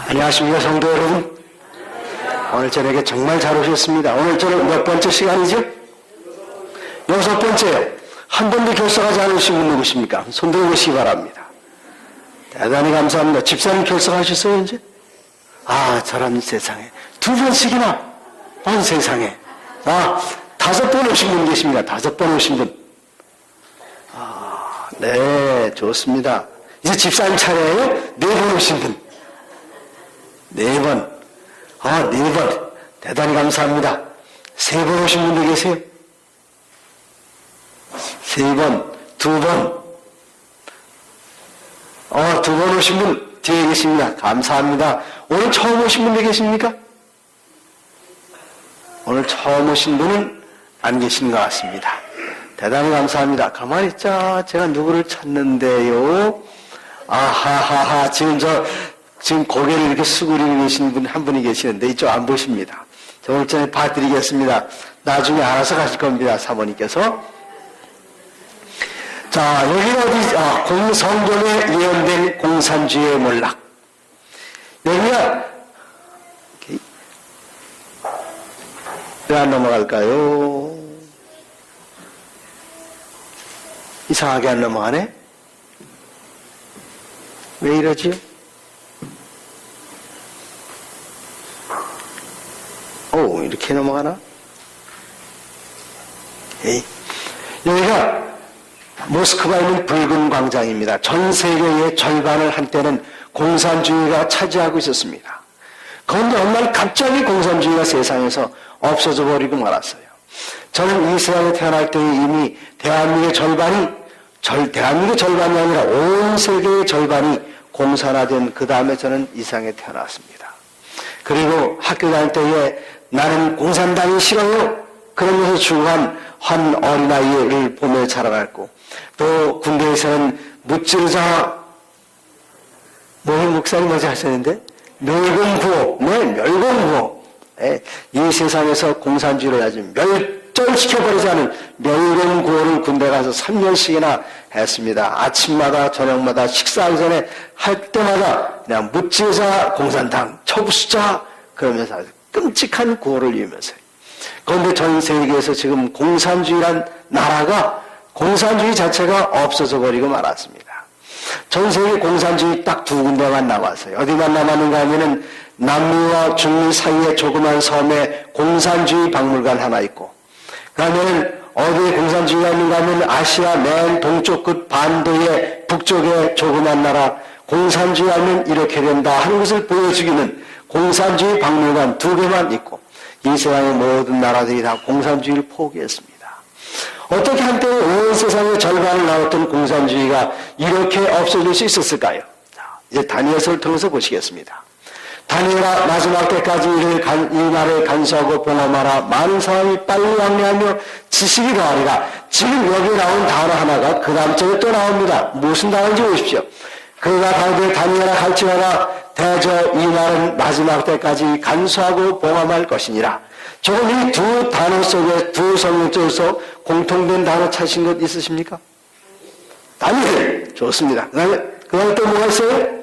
안녕하십니까 성도 여러분. 오늘 저녁에 정말 잘 오셨습니다. 오늘 저녁 몇 번째 시간이죠? 6번째요. 한 번도 결석하지 않으신 분 누구십니까? 손 들어보시기 바랍니다. 대단히 감사합니다. 집사님 결석하셨어요 이제? 아, 저런 세상에 2번씩이나 온 세상에. 5번 오신 분 계십니다. 5번 오신 분. 네, 좋습니다. 이제 집사님 차례예요. 4번 오신 분. 4번. 4번. 대단히 감사합니다. 3번 오신 분도 계세요? 3번, 2번. 2번 오신 분 뒤에 계십니다. 감사합니다. 오늘 처음 오신 분도 계십니까? 오늘 처음 오신 분은 안 계신 것 같습니다. 대단히 감사합니다. 가만히 있자. 제가 누구를 찾는데요. 아하하하. 지금 고개를 이렇게 수그리고 계신 분 한 분이 계시는데 이쪽 안 보십니다. 저 오늘 전에 봐드리겠습니다. 나중에 알아서 가실 겁니다. 사모님께서. 자, 여기가 어디, 성경에 예언된 공산주의의 몰락. 여기가, 왜 안 넘어갈까요? 이상하게 안 넘어가네? 왜 이러지요? 이렇게 넘어가나? 여기가 모스크바에 있는 붉은 광장입니다. 전 세계의 절반을 한때는 공산주의가 차지하고 있었습니다. 그런데 어느 날 갑자기 공산주의가 세상에서 없어져 버리고 말았어요. 저는 이 세상에 태어날 때 이미 대한민국의 절반이 아니라 온 세계의 절반이 공산화된 그 다음에 저는 이 세상에 태어났습니다. 그리고 학교 다닐 때에 나는 공산당이 싫어요. 그러면서 죽어간 한 어린아이를 보며 자라났고, 또 군대에서는 무찌르자, 목사님 뭐지 하셨는데? 멸공구호, 멸공구호. 이 세상에서 공산주의를 아주 멸절시켜버리자는 멸공구호를 군대 가서 3년씩이나 했습니다. 아침마다 저녁마다 식사하기 전에 할 때마다 그냥 무찌르자 공산당, 처부수자 그러면서 아주 끔찍한 구호를 이으면서요. 그런데 전 세계에서 지금 공산주의란 나라가, 공산주의 자체가 없어져 버리고 말았습니다. 전 세계 공산주의 딱 2군데만 남았어요. 어디만 남았는가 하면은 남미와 중미 사이의 조그만 섬에 공산주의 박물관 하나 있고, 그러면 어디에 공산주의가 있는가 하면 아시아 맨 동쪽 끝 반도의 북쪽의 조그만 나라, 공산주의 하면 이렇게 된다 하는 것을 보여주기는 공산주의 박물관 2개만 있고, 이 세상의 모든 나라들이 다 공산주의를 포기했습니다. 어떻게 한때 온 세상의 절반을 나눴던 공산주의가 이렇게 없어질 수 있었을까요? 이제 다니엘서를 통해서 보시겠습니다. 다니엘아, 마지막 때까지 이 날을 간수하고 봉함하라. 많은 사람이 빨리 왕래하며 지식이 더하리라. 지금 여기 나온 단어 하나가 그 다음 절에 또 나옵니다. 무슨 단어인지 보십시오. 그가 가로되 다니엘아 갈지어다. 대저 이 날은 마지막 때까지 간수하고 봉함할 것이니라. 조금 이 2 단어 속에 2 성경적에서 공통된 단어 찾으신 것 있으십니까? 다니엘. 좋습니다. 그 다음에 또 뭐가 있어요?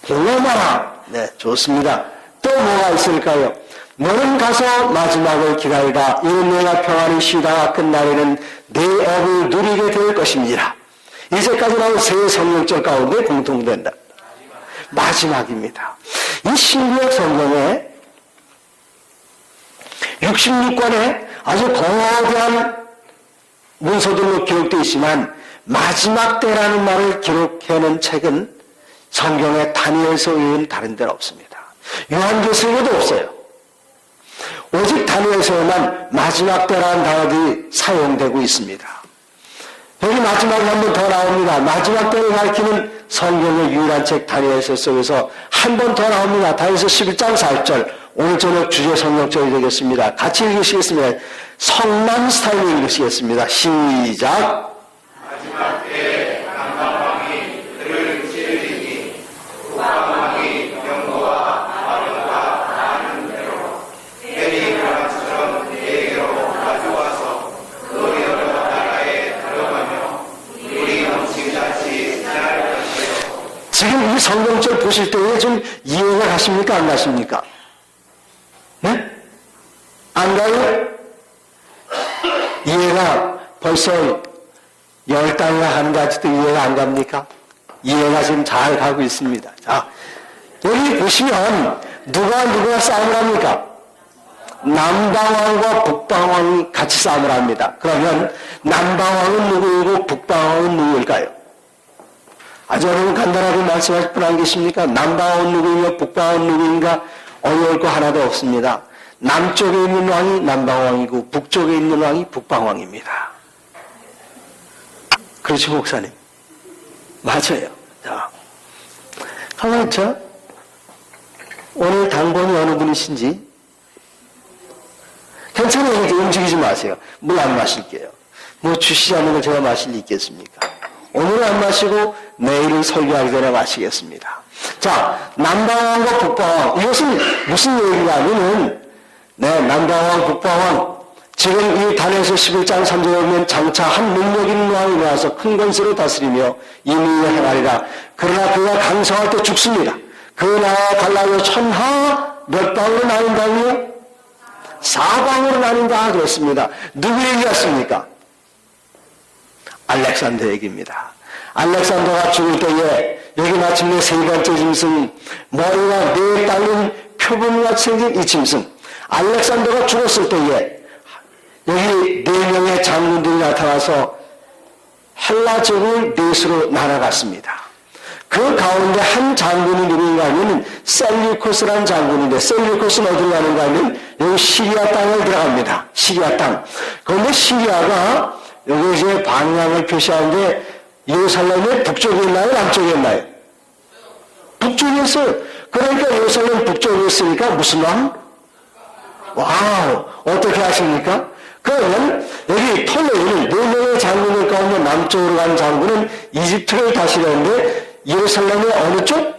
봉함하라. 네, 좋습니다. 또 뭐가 있을까요? 너는 가서 마지막을 기다리라. 이는 내가 평안히 쉬다가 끝날에는 내 업을 누리게 될 것입니다. 이제까지 나온 3 성경절 가운데 공통된다. 마지막입니다. 이 신구약 성경에 66권의 아주 거대한 문서들로 기록되어 있지만 마지막 때라는 말을 기록해놓은 책은 성경의 다니엘서 외에는 다른 데는 없습니다. 요한계시록에도 없어요. 오직 다니엘서에만 마지막 때라는 단어들이 사용되고 있습니다. 여기 마지막에 한 번 더 나옵니다. 마지막 때를 가리키는 성경의 유일한 책 다니엘서 속에서 한 번 더 나옵니다. 다니엘서 11장 4절. 오늘 저녁 주제 성경절이 되겠습니다. 같이 읽으시겠습니다. 성난 스타일로 읽으시겠습니다. 시작. 마지막 때에 강강왕이 그를 찌르리니 국왕왕이 병거와 마병과 나는 대로 베리그람처럼 내게로 가져와서 그 여러 나라에 들어가며 우리 음식같이 지날 것이요. 지금 이 성경적 16절 보실 때에 좀 이해가 가십니까? 안 가십니까? 네? 안 가요? 이해가 벌써 10달이나 한 가지도 이해가 안 갑니까? 이해가 지금 잘 가고 있습니다. 자, 여기 보시면 누가 싸움을 합니까? 남방왕과 북방왕이 같이 싸움을 합니다. 그러면 남방왕은 누구이고 북방왕은 누구일까요? 아주 여러분 간단하게 말씀하실 분 안 계십니까? 남방왕은 누구이며 북방왕은 누구인가? 어려울 거 하나도 없습니다. 남쪽에 있는 왕이 남방왕이고 북쪽에 있는 왕이 북방왕입니다. 그렇죠, 목사님? 맞아요. 자, 가만히 있죠? 오늘 당번이 어느 분이신지 괜찮아요. 이제 움직이지 마세요. 물 안 마실게요. 뭐 주시지 않는 걸 제가 마실 리 있겠습니까? 오늘은 안 마시고 내일은 설교하기 전에 마시겠습니다. 자, 남방왕과 북방왕. 이것은 무슨 얘기가 하면은 남방왕, 북방왕. 지금 이 다니엘서 11장 3절에 보면 장차 한 능력 있는 왕이 나와서 큰 권세로 다스리며 임의를 행하리라. 그러나 그가 강성할 때 죽습니다. 그 나라가 갈라져 천하 몇 방으로 나눈다고요? 4방으로 나눈다 그랬습니다. 누구 얘기였습니까? 알렉산더 얘기입니다. 알렉산더가 죽을 때에 여기 마침내 세 번째 짐승, 머리가 네 딸린 표범같이 생긴 이 짐승, 알렉산더가 죽었을 때에 여기 4명의 장군들이 나타나서 헬라 제국을 넷으로 나눠갔습니다. 그 가운데 한 장군이 누구인가 하면 셀류코스라는 장군인데, 셀류코스는 어디로 가는가 하면 여기 시리아 땅에 들어갑니다. 시리아 땅. 그런데 시리아가 여기 이제 방향을 표시하는데 예루살렘의 북쪽에 있나요? 남쪽에 있나요? 북쪽에 있어요. 그러니까 예루살렘 북쪽에 있으니까 무슨 왕? 와우! 어떻게 아십니까? 그러면 여기 톨레이는 4명의 장군을 가운데 남쪽으로 간 장군은 이집트를 다스렸는데 예루살렘의 어느 쪽?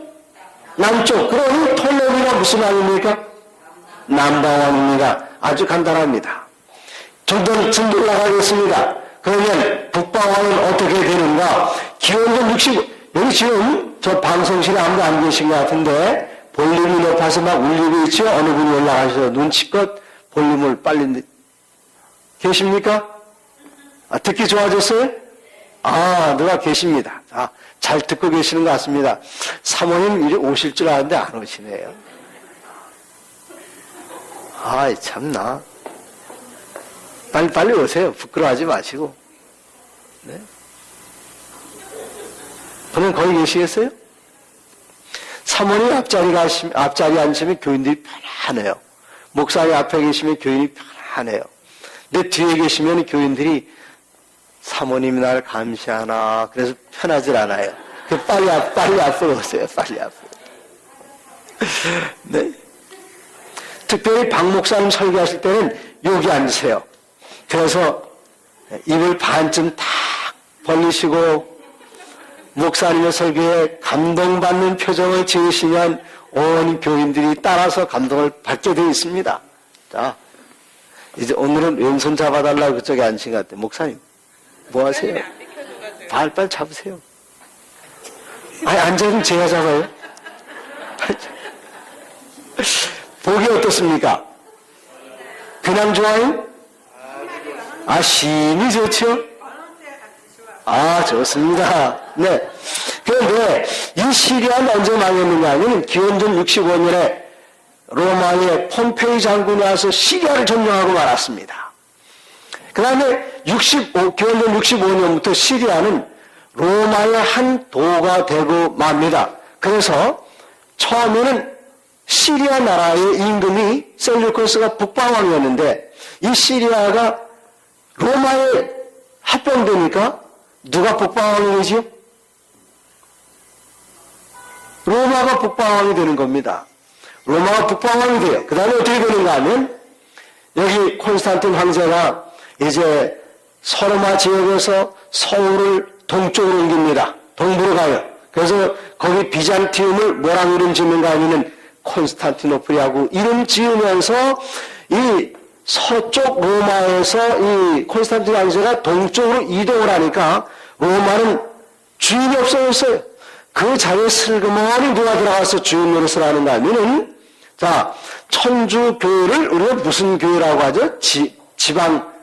남쪽. 그러니 톨레이가 무슨 왕입니까? 남방왕입니다. 아주 간단합니다. 좀 더 올라가겠습니다. 그러면 북방왕은 어떻게 되는가? 기원전 60, 여기 지금 저 방송실에 아무도 안 계신 것 같은데 볼륨이 높아서 막 울리고 있죠? 어느 분이 올라가셔서 눈치껏 볼륨을 빨리 계십니까? 듣기 좋아졌어요? 누가 계십니다. 잘 듣고 계시는 것 같습니다. 사모님 이제 오실 줄 알았는데 안 오시네요. 참나. 빨리 오세요. 부끄러워하지 마시고. 네? 그럼 거기 계시겠어요? 사모님 앞자리 앉으시면 교인들이 편안해요. 목사님 앞에 계시면 교인이 편안해요. 내 뒤에 계시면 교인들이 사모님이 날 감시하나 그래서 편하질 않아요. 빨리 앞으로 오세요. 빨리 앞으로. 네. 특별히 박 목사님 설교하실 때는 여기 앉으세요. 그래서 입을 반쯤 탁 벌리시고 목사님의 설교에 감동받는 표정을 지으시면 온 교인들이 따라서 감동을 받게 되어 있습니다. 자, 이제 오늘은 왼손 잡아달라고 그쪽에 앉으신 것 같아요. 목사님, 뭐 하세요? 발빨 잡으세요. 앉아있으면 제가 잡아요. 보기 어떻습니까? 그냥 좋아요? 심이 좋죠? 좋습니다. 네. 그런데 이 시리아는 언제 망했느냐 하면 기원전 65년에 로마의 폼페이 장군이 와서 시리아를 점령하고 말았습니다. 그 다음에 기원전 65년부터 시리아는 로마의 한 도가 되고 맙니다. 그래서 처음에는 시리아 나라의 임금이 셀류코스가 북방왕이었는데 이 시리아가 로마에 합병되니까 누가 북방왕이 되지요? 로마가 북방왕이 되는 겁니다. 로마가 북방왕이 돼요. 그 다음에 어떻게 되는가 하면 여기 콘스탄틴 황제가 이제 서로마 지역에서 서울을 동쪽으로 옮깁니다. 동부로 가요. 그래서 거기 비잔티움을 뭐라고 이름 짓는가 하면은 콘스탄티노플이라고 이름 지으면서 이 서쪽 로마에서 이 콘스탄틴 황제가 동쪽으로 이동을 하니까 로마는 주인이 없어졌어요. 그 자리에 슬그머니 누가 들어가서 주인 노릇을 하는가 하면은, 자, 천주교회를 우리가 무슨 교회라고 하죠? 지방,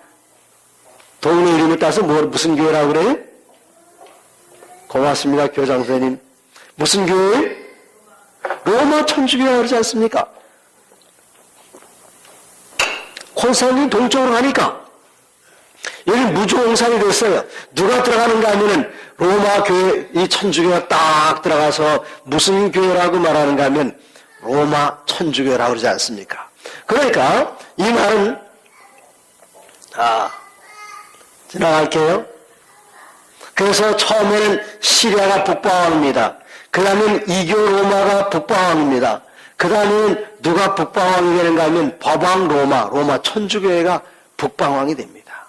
동네 이름을 따서 무슨 교회라고 그래요? 고맙습니다, 교장 선생님. 무슨 교회? 로마 천주교회라고 그러지 않습니까? 콘스탄틴 동쪽으로 가니까 여기 무주공산이 됐어요. 누가 들어가는가 하면은 로마 교회, 이 천주교가 딱 들어가서 무슨 교회라고 말하는가 하면 로마 천주교라고 그러지 않습니까? 그러니까 이 말은 지나갈게요. 그래서 처음에는 시리아가 북방왕입니다. 그 다음엔 이교 로마가 북방왕입니다. 그 다음에는 누가 북방왕이 되는가 하면 법왕 로마 천주교회가 북방왕이 됩니다.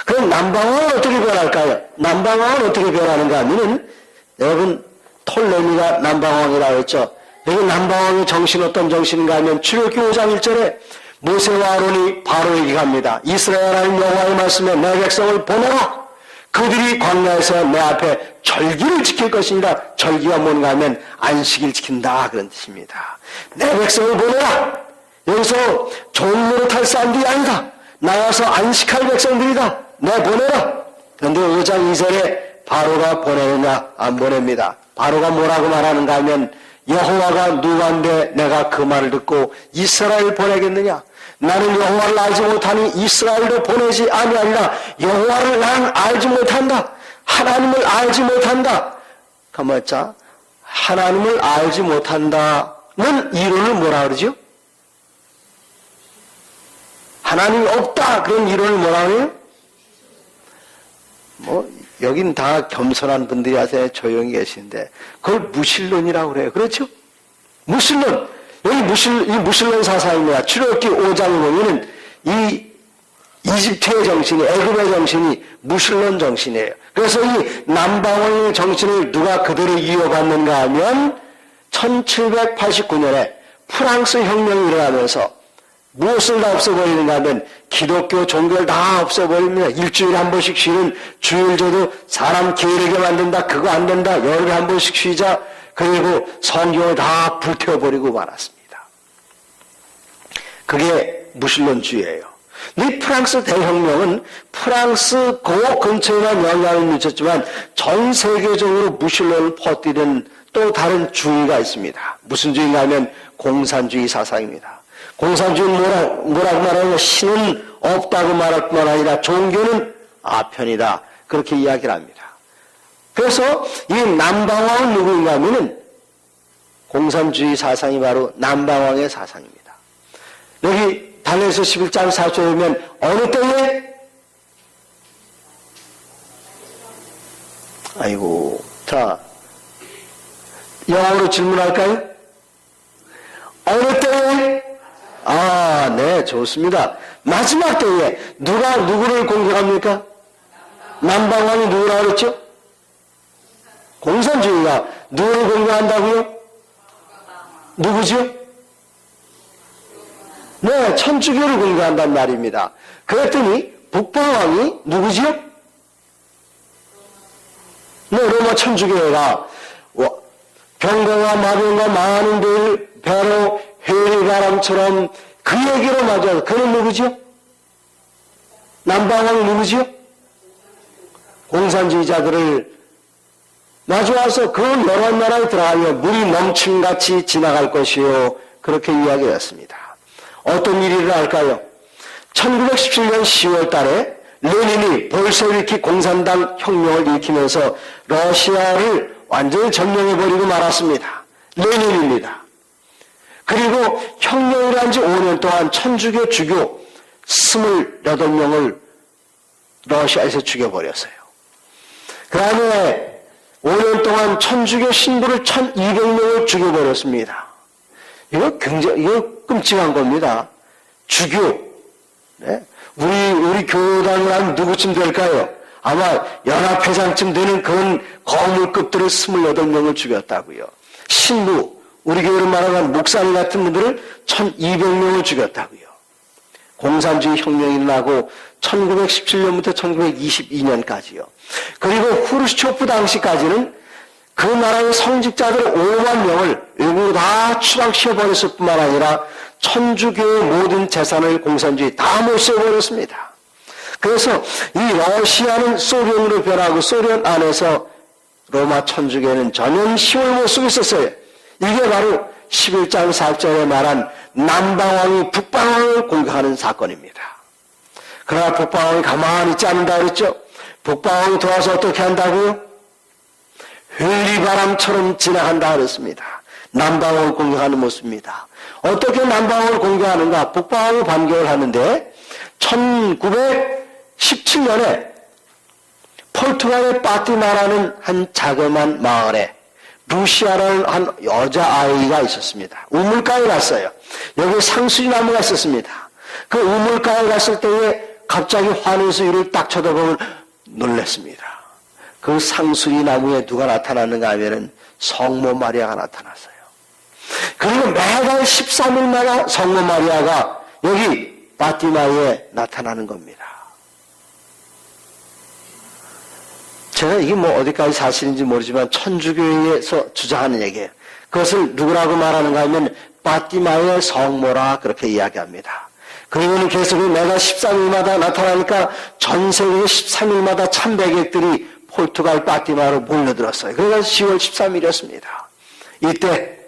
그럼 남방왕은 어떻게 변할까요? 남방왕은 어떻게 변하는가 하면은 여러분 톨레미가 남방왕이라고 했죠. 여기 남방왕의 정신 어떤 정신인가 하면 출애굽기 5장 1절에 모세와 아론이 바로에게 갑니다. 이스라엘 하나님 여호와의 말씀에 내 백성을 보내라. 그들이 광야에서 내 앞에 절기를 지킬 것이니라. 절기가 뭔가 하면 안식일 지킨다 그런 뜻입니다. 내 백성을 보내라. 여기서 좋은 노릇 할 사람들이 아니다. 나와서 안식할 백성들이다. 내 보내라. 그런데 5장 2절에 바로가 보내느냐 안 보냅니다. 바로가 뭐라고 말하는가 하면 여호와가 누구한테 내가 그 말을 듣고 이스라엘을 보내겠느냐. 나는 여호와를 알지 못하니 이스라엘도 보내지 아니하리라. 여호와를 나는 알지 못한다. 하나님을 알지 못한다. 가만있자. 하나님을 알지 못한다는 이론을 뭐라 그러죠? 하나님이 없다. 그런 이론을 뭐라 그래요? 여긴 다 겸손한 분들이 하세요. 조용히 계신데 그걸 무신론이라고 그래요. 그렇죠? 무신론. 여기 무신론 사상입니다. 출애굽기 5장에 보면은 이 이집트의 정신이, 애굽의 정신이 무신론 정신이에요. 그래서 이 남방왕의 정신을 누가 그대로 이어갔는가 하면 1789년에 프랑스 혁명이 일어나면서 무엇을 다 없애버리는가 하면 기독교 종교를 다 없애버립니다. 일주일에 한 번씩 쉬는 주일제도 사람 게으르게 만든다. 그거 안 된다. 열흘에 한 번씩 쉬자. 그리고 성경을 다 불태워버리고 말았습니다. 그게 무신론주의예요. 이 프랑스 대혁명은 프랑스 그 근처에만 영향을 미쳤지만 전 세계적으로 무신론을 퍼뜨리는 또 다른 주의가 있습니다. 무슨 주의인가 하면 공산주의 사상입니다. 공산주의는 뭐라고 말하냐면 신은 없다고 말할 뿐만 아니라 종교는 아편이다. 그렇게 이야기를 합니다. 그래서 이 남방왕은 누구인가 하면은 공산주의 사상이 바로 남방왕의 사상입니다. 여기 다니엘서 11장 4절에 보면 어느 때에 자 영어로 질문할까요? 어느 때에? 네, 좋습니다. 마지막 때에 누가 누구를 공격합니까? 남방왕이 누구라고 그랬죠? 공산주의가 누구를 공격한다고요? 누구죠? 네, 천주교를 공격한단 말입니다. 그랬더니 북방왕이 누구지요? 네, 로마 천주교회가 병거와 마병과 많은 배로 회리바람처럼 그 얘기로 맞아요. 그는 누구지요? 남방왕이 누구지요? 공산주의자들을 마주와서 그 여러 나라에 들어가며 물이 넘침같이 지나갈 것이요. 그렇게 이야기했습니다. 어떤 일이 일어날까요? 1917년 10월 달에 레닌이 볼셰비키 공산당 혁명을 일으키면서 러시아를 완전히 점령해버리고 말았습니다. 레닌입니다. 그리고 혁명을 한 지 5년 동안 천주교 주교 28명을 러시아에서 죽여버렸어요. 그 다음에 5년 동안 천주교 신부를 1200명을 죽여버렸습니다. 이거 끔찍한 겁니다. 주교. 네? 우리 교단을 한 누구쯤 될까요? 아마 연합회장쯤 되는 그런 거물급들을 28명을 죽였다고요. 신부, 우리 교회로 말하는 목사님 같은 분들을 1200명을 죽였다고요. 공산주의 혁명이 일어나고 1917년부터 1922년까지요. 그리고 후르시초프 당시까지는 그 나라의 성직자들 5만 명을 일부러 다 추방시켜버렸을 뿐만 아니라 천주교의 모든 재산을 공산주의 다 몰수해버렸습니다. 그래서 이 러시아는 소련으로 변하고 소련 안에서 로마 천주교는 전혀 힘을 못 쓰고 있었어요. 이게 바로 11장 4절에 말한 남방왕이 북방왕을 공격하는 사건입니다. 그러나 북방왕이 가만히 있지 않는다 그랬죠. 북방왕이 도와서 어떻게 한다고요? 회리바람처럼 지나간다 그랬습니다. 남방왕을 공격하는 모습입니다. 어떻게 남방왕을 공격하는가? 북방왕이 반격을 하는데 1917년에 포르투갈의 파티마라는 한 자그마한 마을에 루시아라는 한 여자아이가 있었습니다. 우물가에 갔어요. 여기 상수리 나무가 있었습니다. 그 우물가에 갔을 때에 갑자기 환해서 이를 딱 쳐다보면 놀랐습니다. 그 상수리 나무에 누가 나타났는가 하면은 성모 마리아가 나타났어요. 그리고 매달 13일마다 성모 마리아가 여기 파티마에 나타나는 겁니다. 제가 이게 뭐 어디까지 사실인지 모르지만 천주교에서 주장하는 얘기예요. 그것을 누구라고 말하는가 하면 파티마의 성모라 그렇게 이야기합니다. 그리고는 계속 매달 13일마다 나타나니까 전 세계 13일마다 참배객들이 포르투갈 파티마로 몰려들었어요. 그래서 10월 13일이었습니다. 이때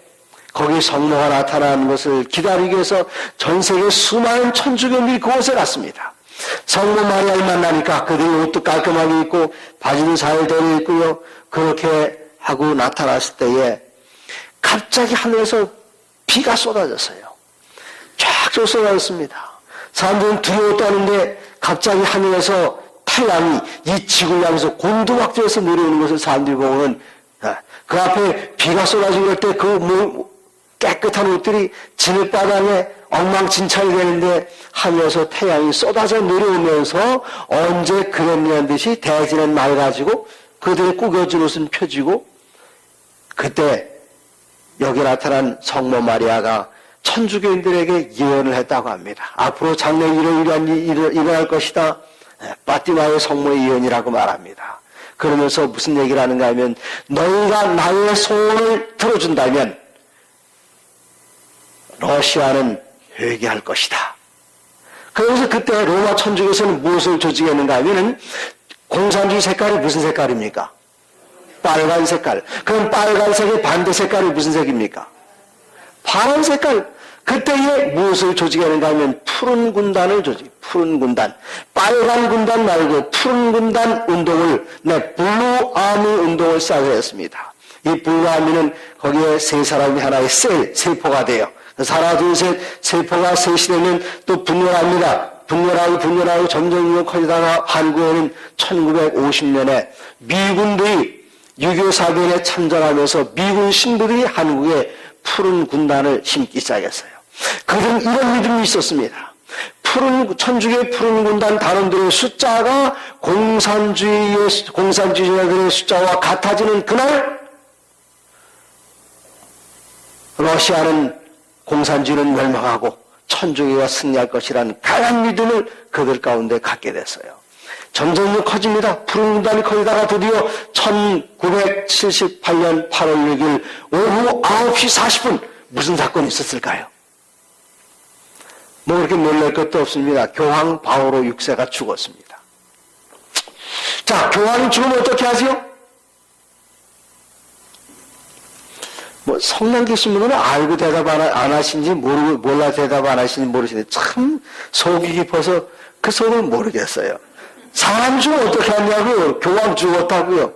거기 성모가 나타나는 것을 기다리기 위해서 전 세계 수많은 천주교인들이 그곳에 갔습니다. 성모 마리아를 만나니까 그들이 옷도 깔끔하게 입고 바지도 잘 되어 있고요. 그렇게 하고 나타났을 때에 갑자기 하늘에서 비가 쏟아졌어요. 쫙 쏟아졌습니다. 사람들은 두려워 떠는데 갑자기 하늘에서 태양이 이 지구를 향해서 곤두박질해서 내려오는 것을 사람들이 보고는 그 앞에 비가 쏟아지고 그럴 때 그 깨끗한 옷들이 진흙바닥에 엉망진창이 되는데 하늘에서 태양이 쏟아져 내려오면서 언제 그랬냐는 듯이 대지는 맑아지고 그들의 꾸겨진 옷은 펴지고 그때 여기 나타난 성모 마리아가 천주교인들에게 예언을 했다고 합니다. 앞으로 장래일이 일어날 것이다. 파티마의 성모의 예언이라고 말합니다. 그러면서 무슨 얘기를 하는가 하면 너희가 나의 소원을 들어준다면 러시아는 회개할 것이다. 그래서 그때 로마 천주교에서는 무엇을 조직했는가 하면은 공산주의 색깔이 무슨 색깔입니까? 빨간 색깔. 그럼 빨간색의 반대 색깔이 무슨 색입니까? 파란 색깔. 그때에 무엇을 조직했는가 하면 푸른 군단을 푸른 군단. 빨간 군단 말고 푸른 군단 운동을, 블루 아미 운동을 시작했습니다. 이 블루 아미는 거기에 세 사람이 하나의 세포가 돼요. 하나, 둘, 셋, 세포가 셋이 되면 또 분열합니다. 분열하고 점점 커지다가 한국에는 1950년에 미군들이 6.25 사변에 참전하면서 미군 신부들이 한국에 푸른 군단을 심기 시작했어요. 그들은 이런 믿음이 있었습니다. 천주교의 푸른 군단 단원들의 숫자가 공산주의자들의 숫자와 같아지는 그날 러시아는 공산주의는 멸망하고 천주교가 승리할 것이라는 강한 믿음을 그들 가운데 갖게 됐어요. 점점 커집니다. 푸른 군단이 커지다가 드디어 1978년 8월 6일 오후 9시 40분 무슨 사건이 있었을까요? 뭐 그렇게 놀랄 것도 없습니다. 교황 바오로 6세가 죽었습니다. 자, 교황이 죽으면 어떻게 하지요? 뭐 성남 계신 분은 알고 대답 안 하신지 몰라 대답 안 하시는지 모르시는데 참 속이 깊어서 그 속을 모르겠어요. 사람 죽으면 어떻게 하냐고요? 교황 죽었다고요?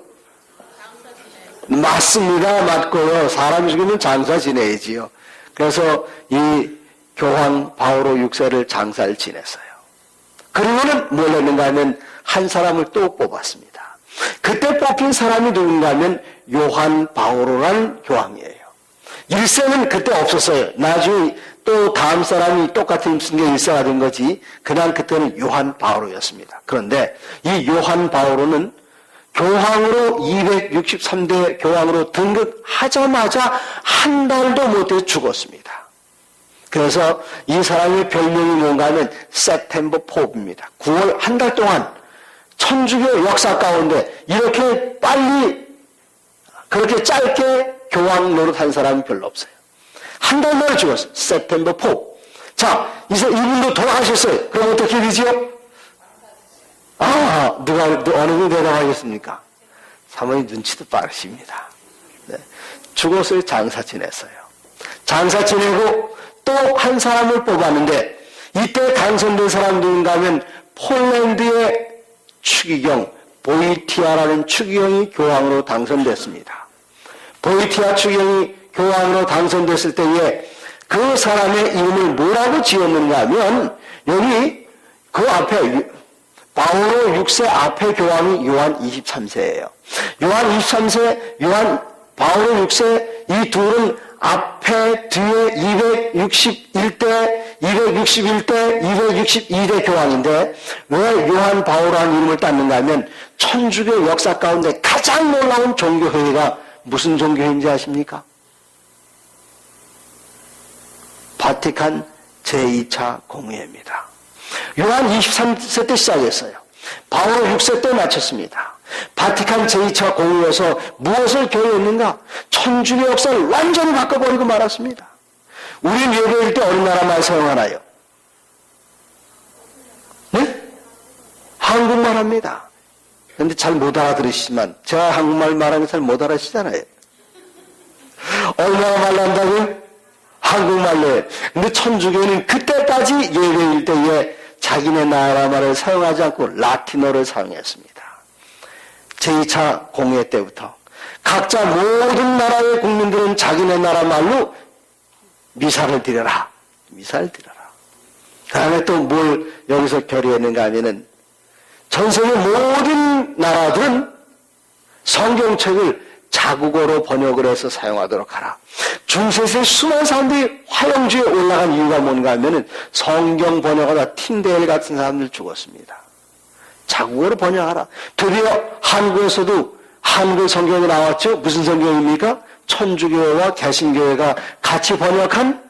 맞습니다. 맞고요. 사람 죽으면 장사 지내야지요. 그래서 이 교황 바오로 6세를 장사를 지냈어요. 그리고는 뭘 했는가 하면 한 사람을 또 뽑았습니다. 그때 뽑힌 사람이 누군가 하면 요한 바오로라는 교황이에요. 1세는 그때 없었어요. 나중에 또 다음 사람이 똑같은 게 1세가 된 거지. 그냥 그때는 요한 바오로였습니다. 그런데 이 요한 바오로는 교황으로 263대 교황으로 등극하자마자 한 달도 못해 죽었습니다. 그래서 이 사람의 별명이 뭔가 하면 세템버 포브입니다. 9월 한 달 동안 천주교 역사 가운데 이렇게 빨리 그렇게 짧게 교황 노릇한 사람이 별로 없어요. 한 달 만에 죽었어요. 세프템버 4. 자, 이제 이분도 돌아가셨어요. 그럼 어떻게 되지요? 어느 분이 대답하겠습니까? 사모님 눈치도 빠르십니다. 네. 죽었어요. 장사 지냈어요. 장사 지내고 또 한 사람을 뽑았는데 이때 당선된 사람 누군가 하면 폴란드의 추기경 보이티아라는 추기경이 교황으로 당선됐습니다. 보이티아 추기경이 교황으로 당선됐을 때에 그 사람의 이름을 뭐라고 지었는가 하면 여기 그 앞에 바오로 6세 앞에 교황이 요한 23세예요. 요한 23세, 바오로 6세 이 둘은 앞에 뒤에 261대, 261대, 262대 교황인데 왜 요한 바오로라는 이름을 땄는가 하면 천주교 역사 가운데 가장 놀라운 종교회의가 무슨 종교회의인지 아십니까? 바티칸 제2차 공회입니다. 요한 23세 때 시작했어요. 바오로 6세 때 마쳤습니다. 바티칸 제2차 공회에서 무엇을 결의했는가? 천주교 역사를 완전히 바꿔버리고 말았습니다. 우리는 예배일 때 어느 나라 말 사용하나요? 네? 한국말 합니다. 그런데 잘 못 알아들으시지만 제가 한국말 말하면 잘 못 알아시잖아요. 얼마나 말로 한다고요? 한국말로 해요. 근데 천주교는 그때까지 예배일 때에 자기네 나라 말을 사용하지 않고 라틴어를 사용했습니다. 제2차 공회 때부터 각자 모든 나라의 국민들은 자기네 나라 말로 미사를 드려라. 미사를 드려라. 그 다음에 또 뭘 여기서 결의했는가 하면은 전 세계 모든 나라들은 성경책을 자국어로 번역을 해서 사용하도록 하라. 중세시대 수많은 사람들이 화영주에 올라간 이유가 뭔가 하면은 성경 번역하다 틴데일 같은 사람들 죽었습니다. 자국어로 번역하라. 드디어 한국에서도 한글 성경이 나왔죠. 무슨 성경입니까? 천주교회와 개신교회가 같이 번역한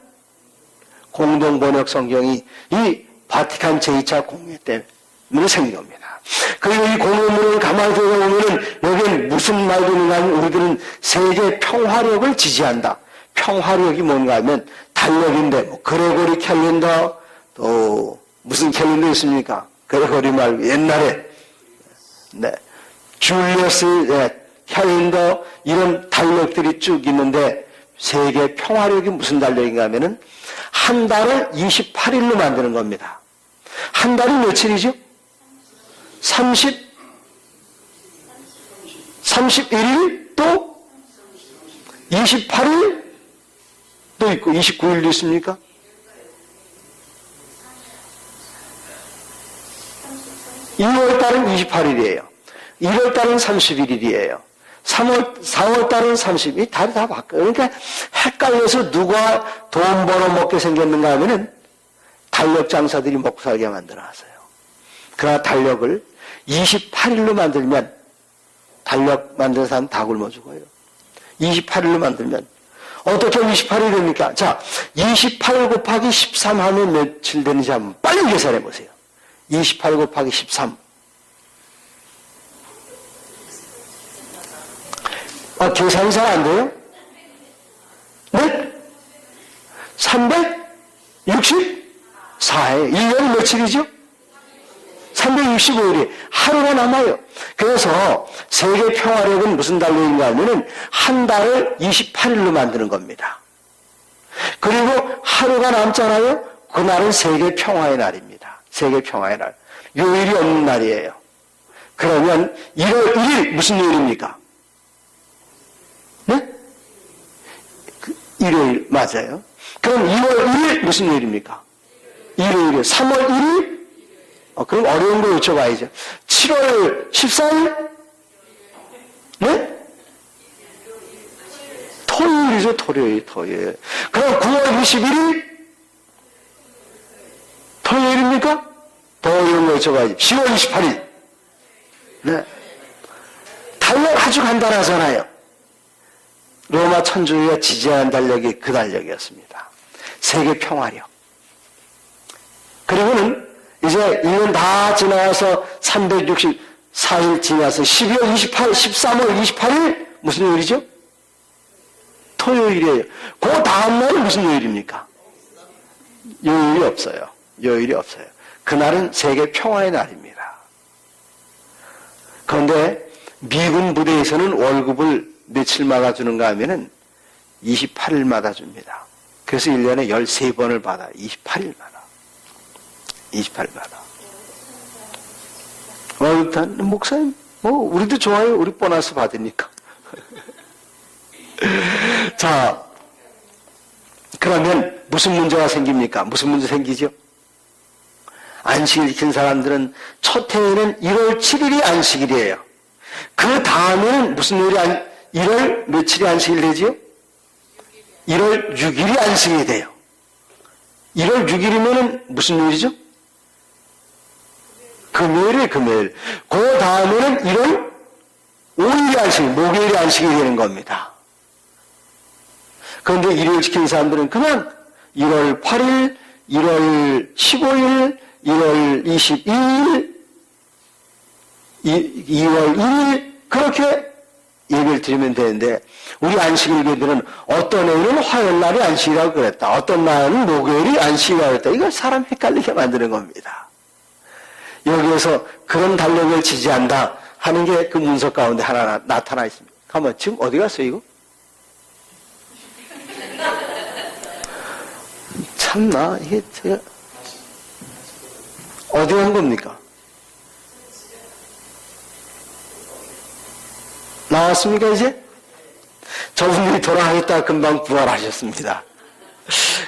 공동 번역 성경이 이 바티칸 제2차 공회 때문에 생긴 겁니다. 그리고 이 공회문을 가만히 들어보면은 여기는 무슨 말도 있는가 하면 우리들은 세계 평화력을 지지한다. 평화력이 뭔가 하면 달력인데 뭐 그레고리 캘린더 또 무슨 캘린더 있습니까? 그레고리 말고 옛날에 네. 줄리어스 캘린더 이런 달력들이 쭉 있는데 세계 평화력이 무슨 달력인가 하면은 한 달을 28일로 만드는 겁니다. 한 달이 며칠이죠? 31일 또 28일 또 있고 29일도 있습니까? (2월달은) 28일이에요. 1월달은 31일이에요. 4월달은 30일. 달이 다 바뀌어요. 그러니까 헷갈려서 누가 돈 벌어먹게 생겼는가 하면은 달력 장사들이 먹고 살게 만들어놨어요. 그러나 달력을 28일로 만들면 달력 만드는 사람 다 굶어 죽어요. 28일로 만들면 어떻게 28일이 됩니까? 자, 28 곱하기 13 하면 며칠 되는지 한번 빨리 계산해 보세요. 28 곱하기 13. 계산이 잘 안 돼요? 네? 364에 1년이 며칠이죠? 365일이 하루가 남아요. 그래서 세계 평화력은 무슨 달력인가 하면은 한 달을 28일로 만드는 겁니다. 그리고 하루가 남잖아요. 그날은 세계 평화의 날입니다. 세계 평화의 날. 요일이 없는 날이에요. 그러면 1월 1일 무슨 요일입니까? 네? 일요일 맞아요. 그럼 2월 1일 무슨 요일입니까? 일요일이요. 3월 1일? 그럼 어려운 거 여쭤봐야죠. 7월 14일? 네? 토요일이죠. 토요일. 그럼 9월 21일? 토요일입니까? 더 어려운 거 여쭤봐야죠. 10월 28일? 네. 달력 아주 간단하잖아요. 로마 천주교가 지지하는 달력이 그 달력이었습니다. 세계 평화력. 그리고는 이제 1년 다 지나서 364일 지나서 12월 28일, 13월 28일 무슨 요일이죠? 토요일이에요. 그 다음날은 무슨 요일입니까? 요일이 없어요. 요일이 없어요. 그날은 세계 평화의 날입니다. 그런데 미군 부대에서는 월급을 며칠마다 주는가 하면은 28일마다 줍니다. 그래서 1년에 13번을 받아요. 28일마다. 28일마다. 일단, 목사님, 우리도 좋아요. 우리 보너스 받으니까. 자, 그러면 무슨 문제가 생깁니까? 무슨 문제 생기죠? 안식일 지킨 사람들은 첫 해에는 1월 7일이 안식일이에요. 그 다음에는 무슨 요일이 1월 며칠이 안식일 되지요? 1월 6일이 안식일이 돼요. 1월 6일이면은 무슨 요일이죠? 금요일이에요, 금요일. 그 다음에는 1월 5일이 안식일, 목요일이 안식일이 되는 겁니다. 그런데 일요일 지키는 사람들은 그냥 1월 8일, 1월 15일, 1월 22일, 2월 1일 그렇게 예배를 드리면 되는데 우리 안식일교들은 어떤 애는 화요일날이 안식이라고 그랬다. 어떤 날은 목요일이 안식이라고 그랬다. 이걸 사람 헷갈리게 만드는 겁니다. 여기에서 그런 달력을 지지한다 하는 게 그 문서 가운데 하나 나타나 있습니다. 가만 지금 어디 갔어 이거? 참나 이게 제가 어디 간 겁니까? 나왔습니까 이제? 저분들이 돌아가셨다가 금방 부활하셨습니다.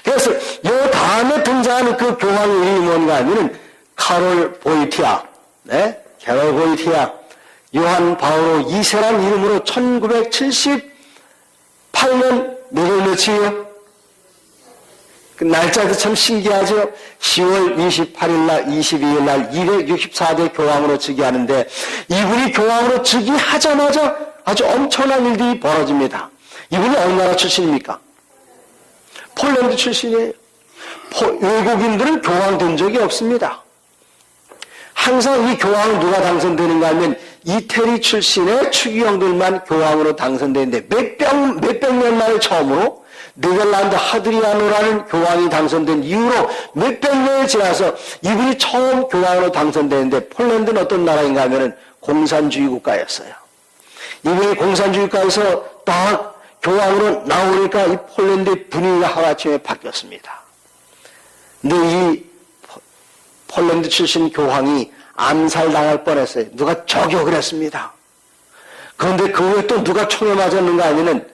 그래서 이 다음에 등장하는 그 교황의 이름이 뭔가 하면은 카롤 보이티아, 네? 캐롤 보이티아, 요한 바오로 2세라는 이름으로 1978년 몇월 며칠이요? 그 날짜도 참 신기하죠? 10월 28일날, 22일날 264대 교황으로 즉위하는데 이분이 교황으로 즉위하자마자 아주 엄청난 일들이 벌어집니다. 이분이 어느 나라 출신입니까? 폴란드 출신이에요. 외국인들은 교황 된 적이 없습니다. 항상 이 교황은 누가 당선되는가 하면 이태리 출신의 추기경들만 교황으로 당선되는데 몇백 년 만에 처음으로 네덜란드 하드리아노라는 교황이 당선된 이후로 몇백 년이 지나서 이분이 처음 교황으로 당선되는데 폴란드는 어떤 나라인가 하면 공산주의 국가였어요. 이분이 공산주의 국가에서 딱 교황으로 나오니까 이 폴란드의 분위기가 하루아침에 바뀌었습니다. 근데 이 폴란드 출신 교황이 암살당할 뻔했어요. 누가 저격을 했습니다. 그런데 그 후에 또 누가 총에 맞았는가 하면은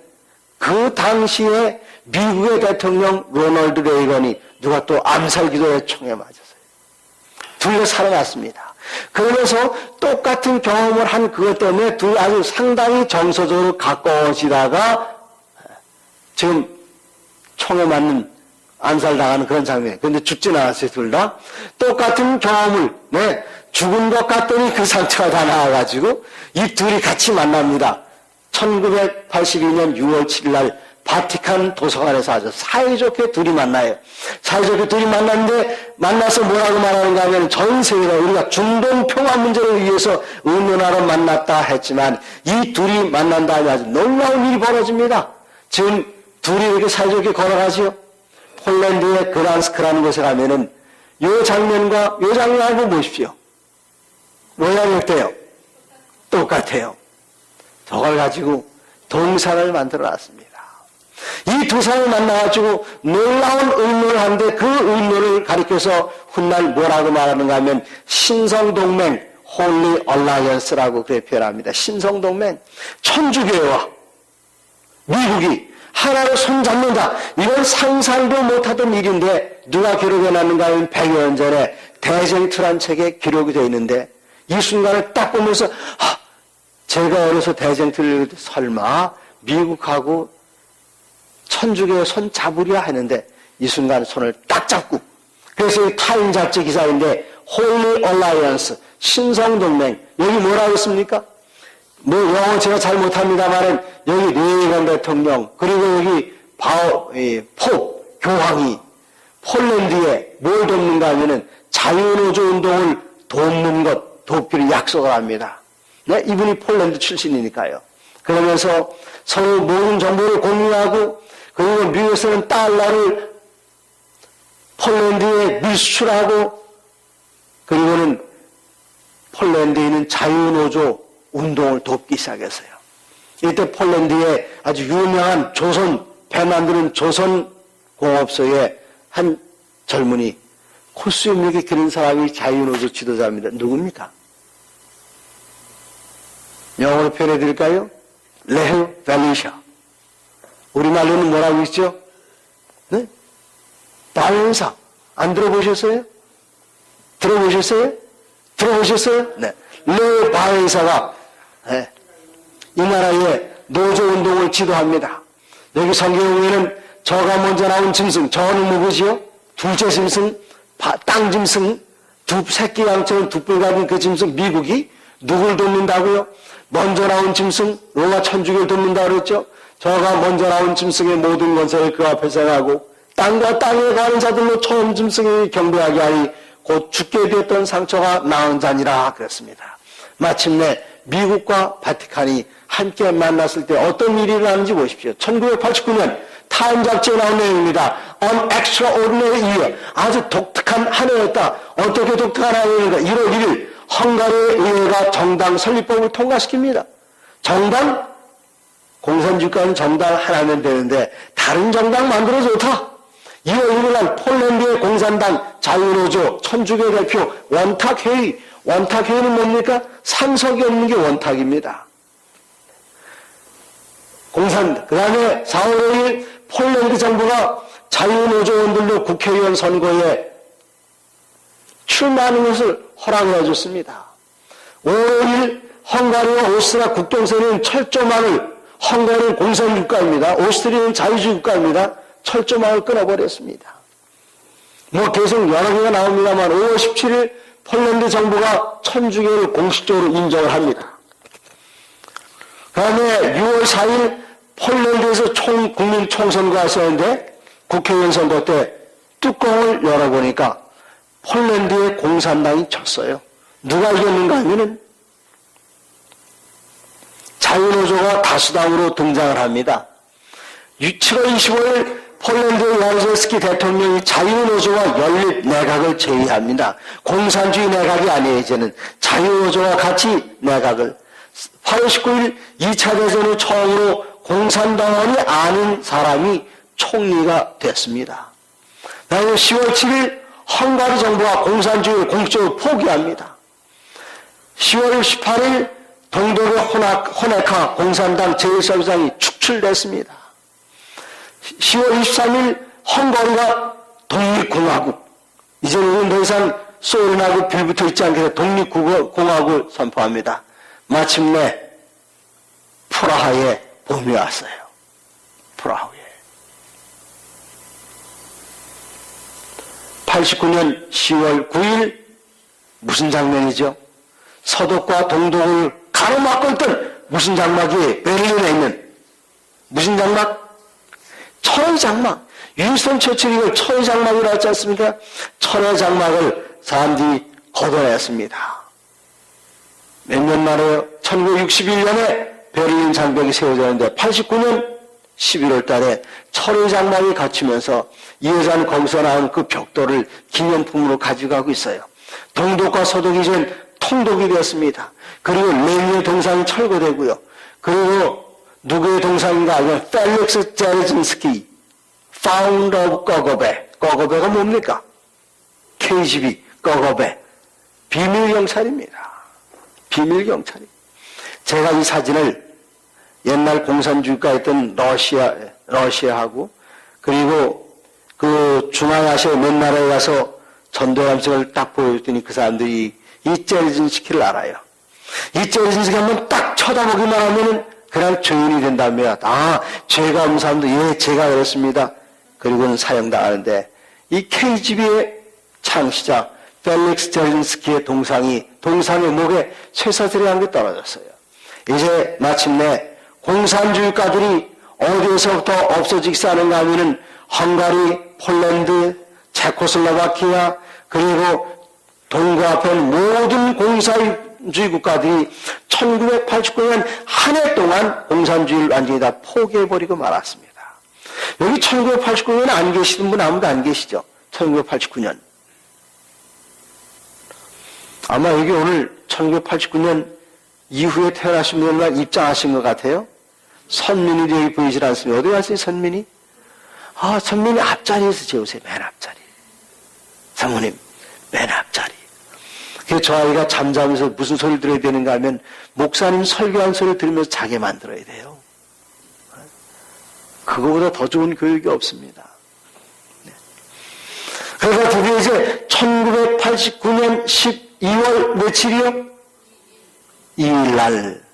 그 당시에 미국의 대통령 로널드 레이건이 누가 또 암살 기도에 총에 맞았어요. 둘 다 살아났습니다. 그러면서 똑같은 경험을 한 그것 때문에 둘 아주 상당히 정서적으로 가까워지다가 지금 총에 맞는 암살당하는 그런 장면이에요. 그런데 죽진 않았어요, 둘 다. 똑같은 경험을, 죽은 것 같더니 그 상처가 다 나와가지고 이 둘이 같이 만납니다. 1982년 6월 7일 날 바티칸 도서관에서 아주 사이좋게 둘이 만나요. 사이좋게 둘이 만났는데 만나서 뭐라고 말하는가 하면 전 세계가 우리가 중동 평화 문제를 위해서 의논하러 만났다 했지만 이 둘이 만난 다음에 아주 놀라운 일이 벌어집니다. 지금 둘이 이렇게 사이좋게 걸어가지요. 폴란드의 그란스크라는 곳에 가면은 요 장면과 요 장면 한번 보십시오. 모양이 어때요? 똑같아요. 저걸 가지고 동상을 만들어 놨습니다. 이 두 사람을 만나가지고 놀라운 의논을 하는데 그 의논을 가리켜서 훗날 뭐라고 말하는가 하면 신성동맹, Holy Alliance라고 그렇게 표현합니다. 신성동맹, 천주교회와 미국이 하나로 손잡는다. 이건 상상도 못하던 일인데 누가 기록해놨는가 하면 100여 년 전에 대쟁투란 책에 기록이 되어 있는데 이 순간을 딱 보면서 제가 어려서 대쟁투를 읽을 때 설마 미국하고 천주교의 손 잡으려 하는데 이 순간 손을 딱 잡고 그래서 이 타임 잡지 기사인데 Holy Alliance, 신성동맹 여기 뭐라고 했습니까? 뭐 영어 제가 잘 못합니다만은 여기 레이건 대통령 그리고 여기 팝 교황이 폴란드에 뭘 돕는가 하면은 자유노조 운동을 돕는 것 돕기를 약속을 합니다. 네, 이분이 폴란드 출신이니까요. 그러면서 서로 모든 정보를 공유하고, 그리고 미국에서는 달러를 폴란드에 밀수출하고, 그리고는 폴란드에 있는 자유노조 운동을 돕기 시작했어요. 이때 폴란드에 아주 유명한 배 만드는 조선공업소의 한 젊은이, 코스염역에 기른 사람이 자유노조 지도자입니다. 누굽니까? 영어로 표현해 드릴까요? 레흐 밸리샤. 우리말로는 뭐라고 있죠? 네? 바렌사. 안 들어보셨어요? 들어보셨어요? 들어보셨어요? 네. 레흐 바렌사가 네. 이 나라의 노조 운동을 지도합니다. 여기 성경에 보면은 저가 먼저 나온 짐승, 저는 누구지요? 둘째 짐승, 땅 짐승, 새끼 양처럼 두 뿔 가진 그 짐승, 미국이 누굴 돕는다고요? 먼저 나온 짐승, 로마 천주교를 돕는다고 그랬죠? 저가 먼저 나온 짐승의 모든 권세를 그 앞에 행하고, 땅과 땅에 가는 자들로 처음 짐승이 경배하게 하니 곧 죽게 되었던 상처가 나은 자니라 그랬습니다. 마침내 미국과 바티칸이 함께 만났을 때 어떤 일이 일어나는지 보십시오. 1989년 타임 잡지에 나온 내용입니다. An extraordinary year. 아주 독특한 한 해였다. 어떻게 독특한 한 해인가? 1월 1일 헝가리 의회가 정당 설립법을 통과시킵니다. 정당? 공산주의과는 정당 하나면 되는데 다른 정당 만들어 좋다. 2월 1일 날 폴란드의 공산당 자유노조 천주교 대표 원탁회의. 원탁회의는 뭡니까? 상석이 없는 게 원탁입니다. 그 다음에 4월 5일 폴란드 정부가 자유노조원들로 국회의원 선거에 출마하는 것을 허락을 해줬습니다. 5월 5일 헝가리와 오스트리아 국경선은 철조망을, 헝가리는 공산국가입니다. 오스트리아는 자유주의 국가입니다. 철조망을 끊어버렸습니다. 계속 여러 개가 나옵니다만 5월 17일 폴란드 정부가 천주교를 공식적으로 인정을 합니다. 그 다음에 6월 4일 폴란드에서 국민 총선거가 있었는데 국회의원 선거 때 뚜껑을 열어보니까 폴란드의 공산당이 졌어요. 누가 이겼는가 하면은 자유노조가 다수당으로 등장을 합니다. 7월 25일 폴란드의 야르제스키 대통령이 자유노조와 연립 내각을 제의합니다. 공산주의 내각이 아니에요. 이제는 자유노조와 같이 내각을. 8월 19일 2차 대전 후 처음으로 공산당원이 아닌 사람이 총리가 됐습니다. 다음에 10월 7일 헝가리 정부가 공산주의를 공식적으로 포기합니다. 10월 18일 동독의 호네카 공산당 제1사부장이 축출됐습니다. 10월 23일 헝가리가 독립공화국, 이제는 더 이상 소련하고 빌붙어 있지 않게 해서 독립공화국을 선포합니다. 마침내 프라하에 봄이 왔어요. 프라하에. 89년 10월 9일 무슨 장면이죠? 서독과 동독을 가로막고 있던 무슨 장막이 베를린에 있는 무슨 장막? 철의 장막. 윈스턴 처칠이 이걸 철의 장막이라고 하지 않습니까? 철의 장막을 사람들이 걷어냈습니다. 몇 년 만에요? 1961년에 베를린 장벽이 세워졌는데 89년 11월 달에 철의 장막이 갖추면서 이 여자는 거기서 나온 그 벽돌을 기념품으로 가져가고 있어요. 동독과 서독이 이젠 통독이 되었습니다. 그리고 레닌의 동상이 철거되고요. 그리고 누구의 동상인가 하면 펠릭스 제르진스키, 파운더 오브 꺼거베. 꺼거베가 뭡니까? KGB, 꺼거베. 비밀경찰입니다. 비밀경찰이. 제가 이 사진을 옛날 공산주의가였던 러시아하고 그리고 그 중앙아시아 몇 나라에 가서 전도람식을 딱 보여줬더니 그 사람들이 이 제르진스키를 알아요. 이 제르진스키 한번 딱 쳐다보기만 하면은 그냥 죄인이 된다며. 죄가 없는 사람도 예, 제가 그렇습니다. 그리고는 사형당하는데 이 KGB의 창시자 펠릭스 제르진스키의 동상의 목에 쇠사슬이 한 개 떨어졌어요. 이제 마침내 공산주의가들이 어디에서부터 없어지기 시작하는가 하면은 헝가리, 폴란드, 체코슬로바키아 그리고 동구 앞에 모든 공산주의 국가들이 1989년 한 해 동안 공산주의를 완전히 다 포기해버리고 말았습니다. 여기 1989년에 안 계시는 분 아무도 안 계시죠? 1989년. 아마 여기 오늘 1989년 이후에 태어나신 분만 입장하신 것 같아요. 선민이 여기 보이질 않습니다. 어디 갔어요, 선민이? 아, 선민이 앞자리에서 재우세요, 맨 앞자리. 사모님, 맨 앞자리. 그래서 저 아이가 잠자면서 무슨 소리를 들어야 되는가 하면, 목사님 설교한 소리 들으면서 자게 만들어야 돼요. 그거보다 더 좋은 교육이 없습니다. 그래서 드디어 이제 1989년 12월 며칠이요? 2일 날.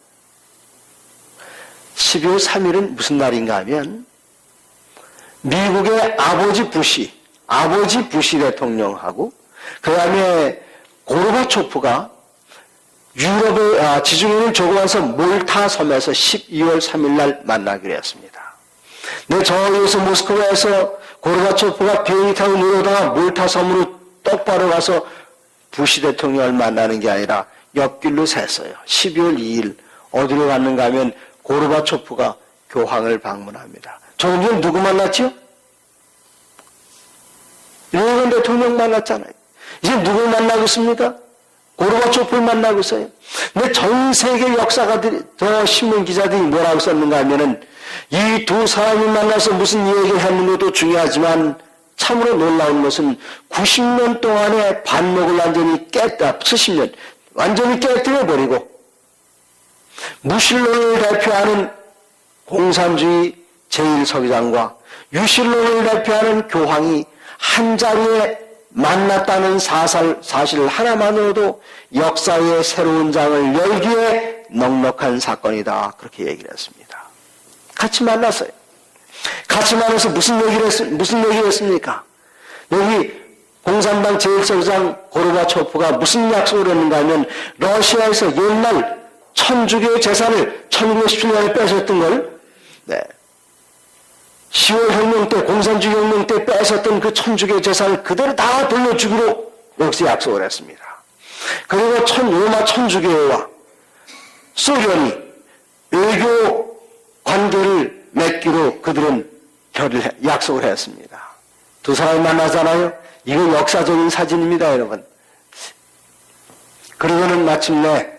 12월 3일은 무슨 날인가 하면, 미국의 아버지 부시 대통령하고, 그 다음에 고르바초프가 유럽의 지중해 있는 조그만 섬 몰타 섬에서 12월 3일 날 만나기로 했습니다. 네, 저기에서 모스크바에서 고르바초프가 비행기 타고 내려오다가 몰타 섬으로 똑바로 가서 부시 대통령을 만나는 게 아니라 옆길로 샜어요. 12월 2일 어디로 갔는가 하면 고르바초프가 교황을 방문합니다. 조금 전에 누구 만났죠? 레이건 대통령 만났잖아요. 이제 누굴 만나고 있습니까? 고르바초프를 만나고 있어요. 근데 전 세계 역사가들이, 저 신문 기자들이 뭐라고 썼는가 하면은 이 두 사람이 만나서 무슨 얘기를 했는 것도 중요하지만 참으로 놀라운 것은 90년 동안의 반목을 완전히 70년, 완전히 깨뜨려버리고 무신론을 대표하는 공산주의 제1서기장과 유신론을 대표하는 교황이 한 자리에 만났다는 사실 하나만으로도 역사의 새로운 장을 열기에 넉넉한 사건이다. 그렇게 얘기를 했습니다. 같이 만났어요. 같이 만나서 무슨 얘기를 했습니까? 여기 공산당 제1서기장 고르바초프가 무슨 약속을 했는가 하면 러시아에서 옛날 천주교의 재산을 1917년에 뺏었던 걸 10월 혁명 때, 공산주의 혁명 때 뺏었던 그 천주교 재산을 그대로 다 돌려주기로 여기서 약속을 했습니다. 그리고 로마 천주교와 소련이 외교 관계를 맺기로 그들은 약속을 했습니다. 두 사람이 만나잖아요. 이건 역사적인 사진입니다, 여러분. 그러고는 마침내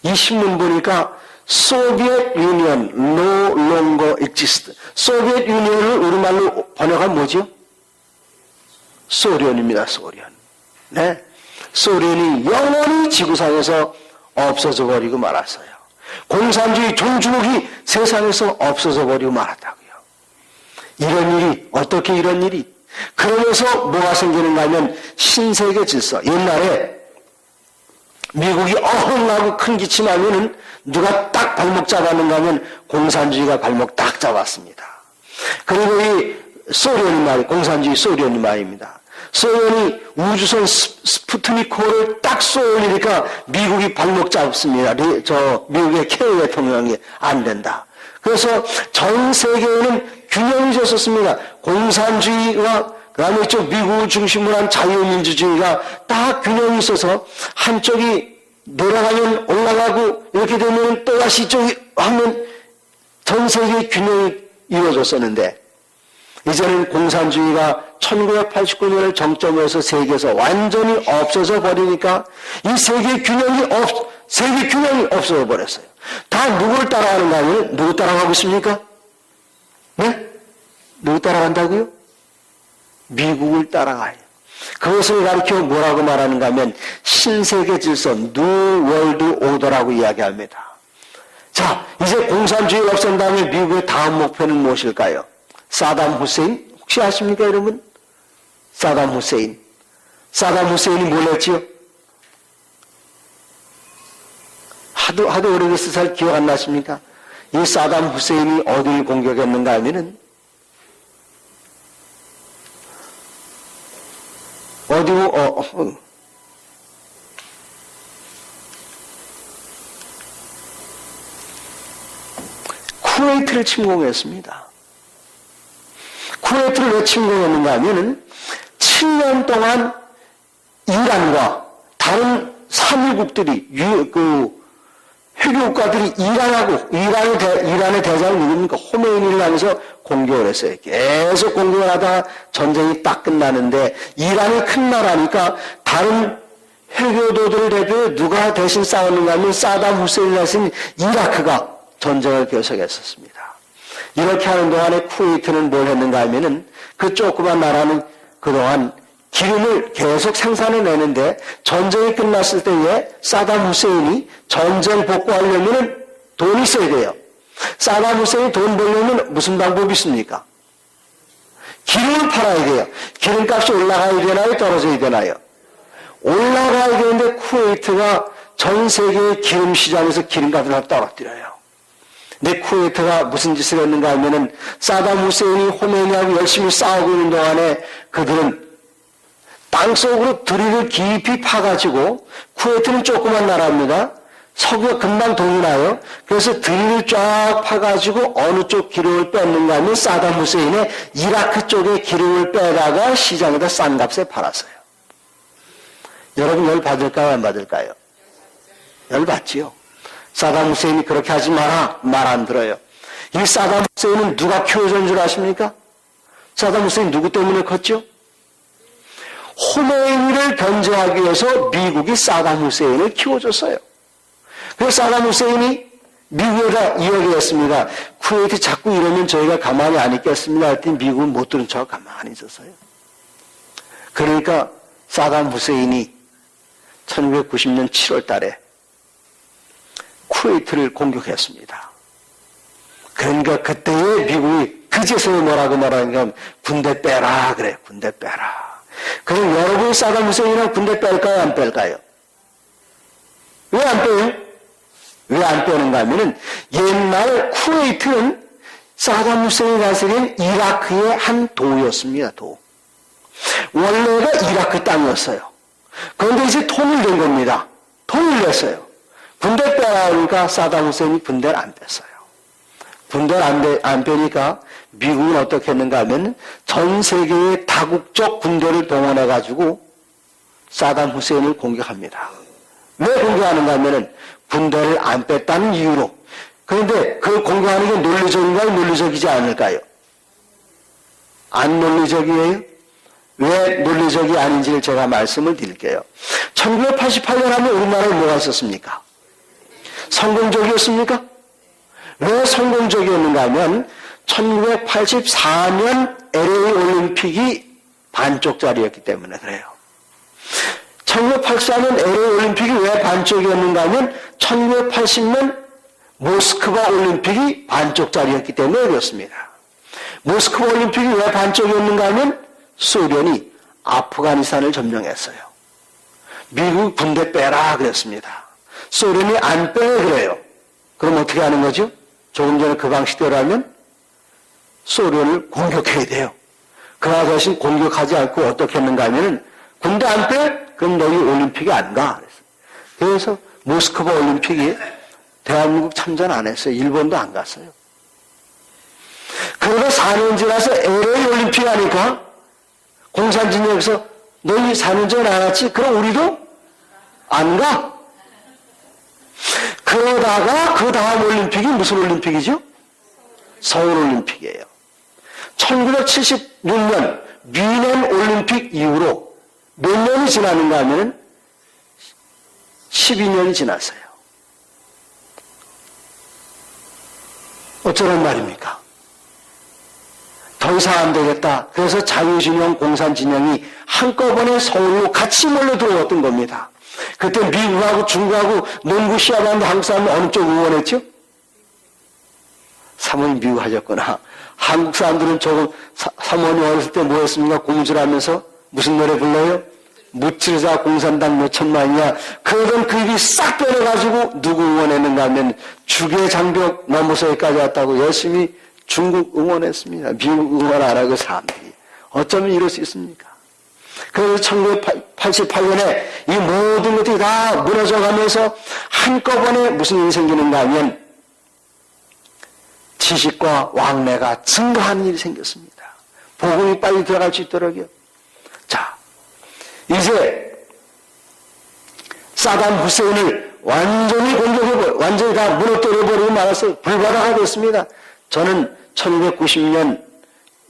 이 신문 보니까 소비에트 유니언 no longer exist. 소비에트 유니언을 우리말로 번역하면 뭐죠? 소련입니다. 소련. 네, 소련이 영원히 지구상에서 없어져 버리고 말았어요. 공산주의 종주국이 세상에서 없어져 버리고 말았다고요. 이런 일이, 어떻게 이런 일이? 그러면서 뭐가 생기는가 하면 신세계 질서. 옛날에 미국이 어흥하고 큰 기침하면은 누가 딱 발목 잡았는가 하면 공산주의가 발목 딱 잡았습니다. 그리고 이 소련이 공산주의 소련이 말입니다. 소련이 우주선 스푸트니크를 딱 쏘려니까 미국이 발목 잡습니다. 미국의 케네 대통령이 안 된다. 그래서 전 세계에는 균형이 졌었습니다. 공산주의와 그 다음에 이쪽 미국을 중심으로 한 자유민주주의가 딱 균형이 있어서 한쪽이 내려가면 올라가고 이렇게 되면 또다시 이쪽이 하면 전 세계의 균형이 이루어졌었는데 이제는 공산주의가 1989년을 정점에서 세계에서 완전히 없어져 버리니까 이 세계 균형이 없어져 버렸어요. 다 누구를 따라가는가 하면 누구 따라가고 있습니까? 네? 누구 따라간다고요? 미국을 따라가요. 그것을 가리켜 뭐라고 말하는가 하면 신세계 질서, New World Order라고 이야기합니다. 자, 이제 공산주의 없앤 다음에 미국의 다음 목표는 무엇일까요? 사담 후세인? 혹시 아십니까, 여러분? 사담 후세인이 뭘 했지요? 하도 오래돼서 잘 기억 안 나십니까? 이 사담 후세인이 어디를 공격했는가 하면은 쿠웨이트를 침공했습니다. 쿠웨이트를 왜 침공했는가 하면은 7년 동안 이란과 다른 산유국들이 회교국가들이 이란의 대장은 누굽니까? 호메이니를 하면서 공격을 했어요. 계속 공격을 하다가 전쟁이 딱 끝나는데 이란이 큰 나라니까 다른 회교도들을 대표해 누가 대신 싸웠는가 하면 사담 후세인이 하신 이라크가 전쟁을 계속했었습니다. 이렇게 하는 동안에 쿠웨이트는 뭘 했는가 하면은 그 조그만 나라는 그동안 기름을 계속 생산해내는데 전쟁이 끝났을 때에 사담 후세인이 전쟁 복구하려면 돈이 있어야 돼요. 사담 후세인이 돈 벌려면 무슨 방법이 있습니까? 기름을 팔아야 돼요. 기름값이 올라가야 되나요? 떨어져야 되나요? 올라가야 되는데 쿠웨이트가 전 세계의 기름 시장에서 기름값을 다 떨어뜨려요. 근데 쿠웨이트가 무슨 짓을 했는가 하면은 사담 후세인이 호메니하고 열심히 싸우고 있는 동안에 그들은 땅속으로 드릴을 깊이 파가지고 쿠웨이트는 조그만 나라입니다. 석유가 금방 동이 나요. 그래서 드릴을 쫙 파가지고 어느 쪽 기름을 뺐는가 하면 사담 후세인의 이라크 쪽에 기름을 빼다가 시장에다 싼 값에 팔았어요. 여러분 열 받을까요? 안 받을까요? 열 받지요. 사담 후세인이 그렇게 하지 마라. 말 안 들어요. 이 사담 후세인은 누가 키워준 줄 아십니까? 사담 후세인 누구 때문에 컸죠? 호메이니를 견제하기 위해서 미국이 사담 후세인을 키워줬어요. 그래서 사담 후세인이 미국에다 이야기했습니다. 쿠웨이트 자꾸 이러면 저희가 가만히 안 있겠습니다. 했더니 미국은 못 들은 척 가만히 있었어요. 그러니까 사담 후세인이 1990년 7월 달에 쿠웨이트를 공격했습니다. 그러니까 그때의 미국이 그제서야 뭐라고 말하니까 군대 빼라 그래. 군대 빼라. 그럼 여러분이 사담 후세인이랑 군대 뺄까요? 안 뺄까요? 왜 안 빼요? 왜 안 빼는가 하면은 옛날 쿠웨이트는 사담 후세인이 다스린 이라크의 한 도였습니다. 도. 원래가 이라크 땅이었어요. 그런데 이제 통일된 겁니다. 통일됐어요. 군대 빼라 하니까 사담 후세인이 군대를 안 뺐어요. 군대를 안 빼니까 미국은 어떻게 했는가 하면 전 세계의 다국적 군대를 동원해가지고 사담 후세인을 공격합니다. 왜 공격하는가 하면은 군대를 안 뺐다는 이유로. 그런데 그걸 공격하는 게 논리적인가요? 논리적이지 않을까요? 안 논리적이에요? 왜 논리적이 아닌지를 제가 말씀을 드릴게요. 1988년 하면 우리나라에 뭐가 있었습니까? 성공적이었습니까? 왜 성공적이었는가 하면 1984년 LA 올림픽이 반쪽짜리였기 때문에 그래요. 1984년 LA 올림픽이 왜 반쪽이었는가 하면 1980년 모스크바 올림픽이 반쪽짜리였기 때문에 그렇습니다. 모스크바 올림픽이 왜 반쪽이었는가 하면 소련이 아프가니스탄을 점령했어요. 미국 군대 빼라 그랬습니다. 소련이 안 빼 그래요. 그럼 어떻게 하는 거죠? 조금 전에 그 방식대로 하면 소련을 공격해야 돼요. 그러나 대신 공격하지 않고 어떻게 했는가 하면 군대 안 빼? 그럼 너희 올림픽에 안 가. 그래서 모스크바 올림픽이 대한민국 참전 안 했어요. 일본도 안 갔어요. 그러다 4년 지나서 LA 올림픽 하니까 공산진영에서 너희 4년 전에 안 왔지? 그럼 우리도 안 가. 그러다가 그 다음 올림픽이 무슨 올림픽이죠? 서울올림픽이에요. 1976년 뮌헨 올림픽 이후로 몇 년이 지났는가 하면 12년이 지났어요. 어쩌란 말입니까? 더 이상 안 되겠다. 그래서 자유진영, 공산진영이 한꺼번에 서울로 같이 몰려 들어왔던 겁니다. 그때 미국하고 중국하고 농구 시합하는데 한국 사람은 어느 쪽 응원했죠? 사모님 미국 하셨구나. 한국 사람들은 조금 사모님 어렸을 때 뭐 했습니까? 고무줄하면서 무슨 노래 불러요? 묻지르자 공산당 몇 천만이냐. 그러던 그 입이 싹 빼내가지고 누구 응원했는가 하면 죽의 장벽 넘어서기까지 왔다고 열심히 중국 응원했습니다. 미국 응원 안 하고 사람들이. 어쩌면 이럴 수 있습니까? 그래서 1988년에 이 모든 것들이 다 무너져가면서 한꺼번에 무슨 일이 생기는가 하면 지식과 왕래가 증가하는 일이 생겼습니다. 복음이 빨리 들어갈 수 있도록요. 자, 이제 사담 후세인을 완전히 다 무너뜨려버리고 말아서 불바다가 됐습니다. 저는 1990년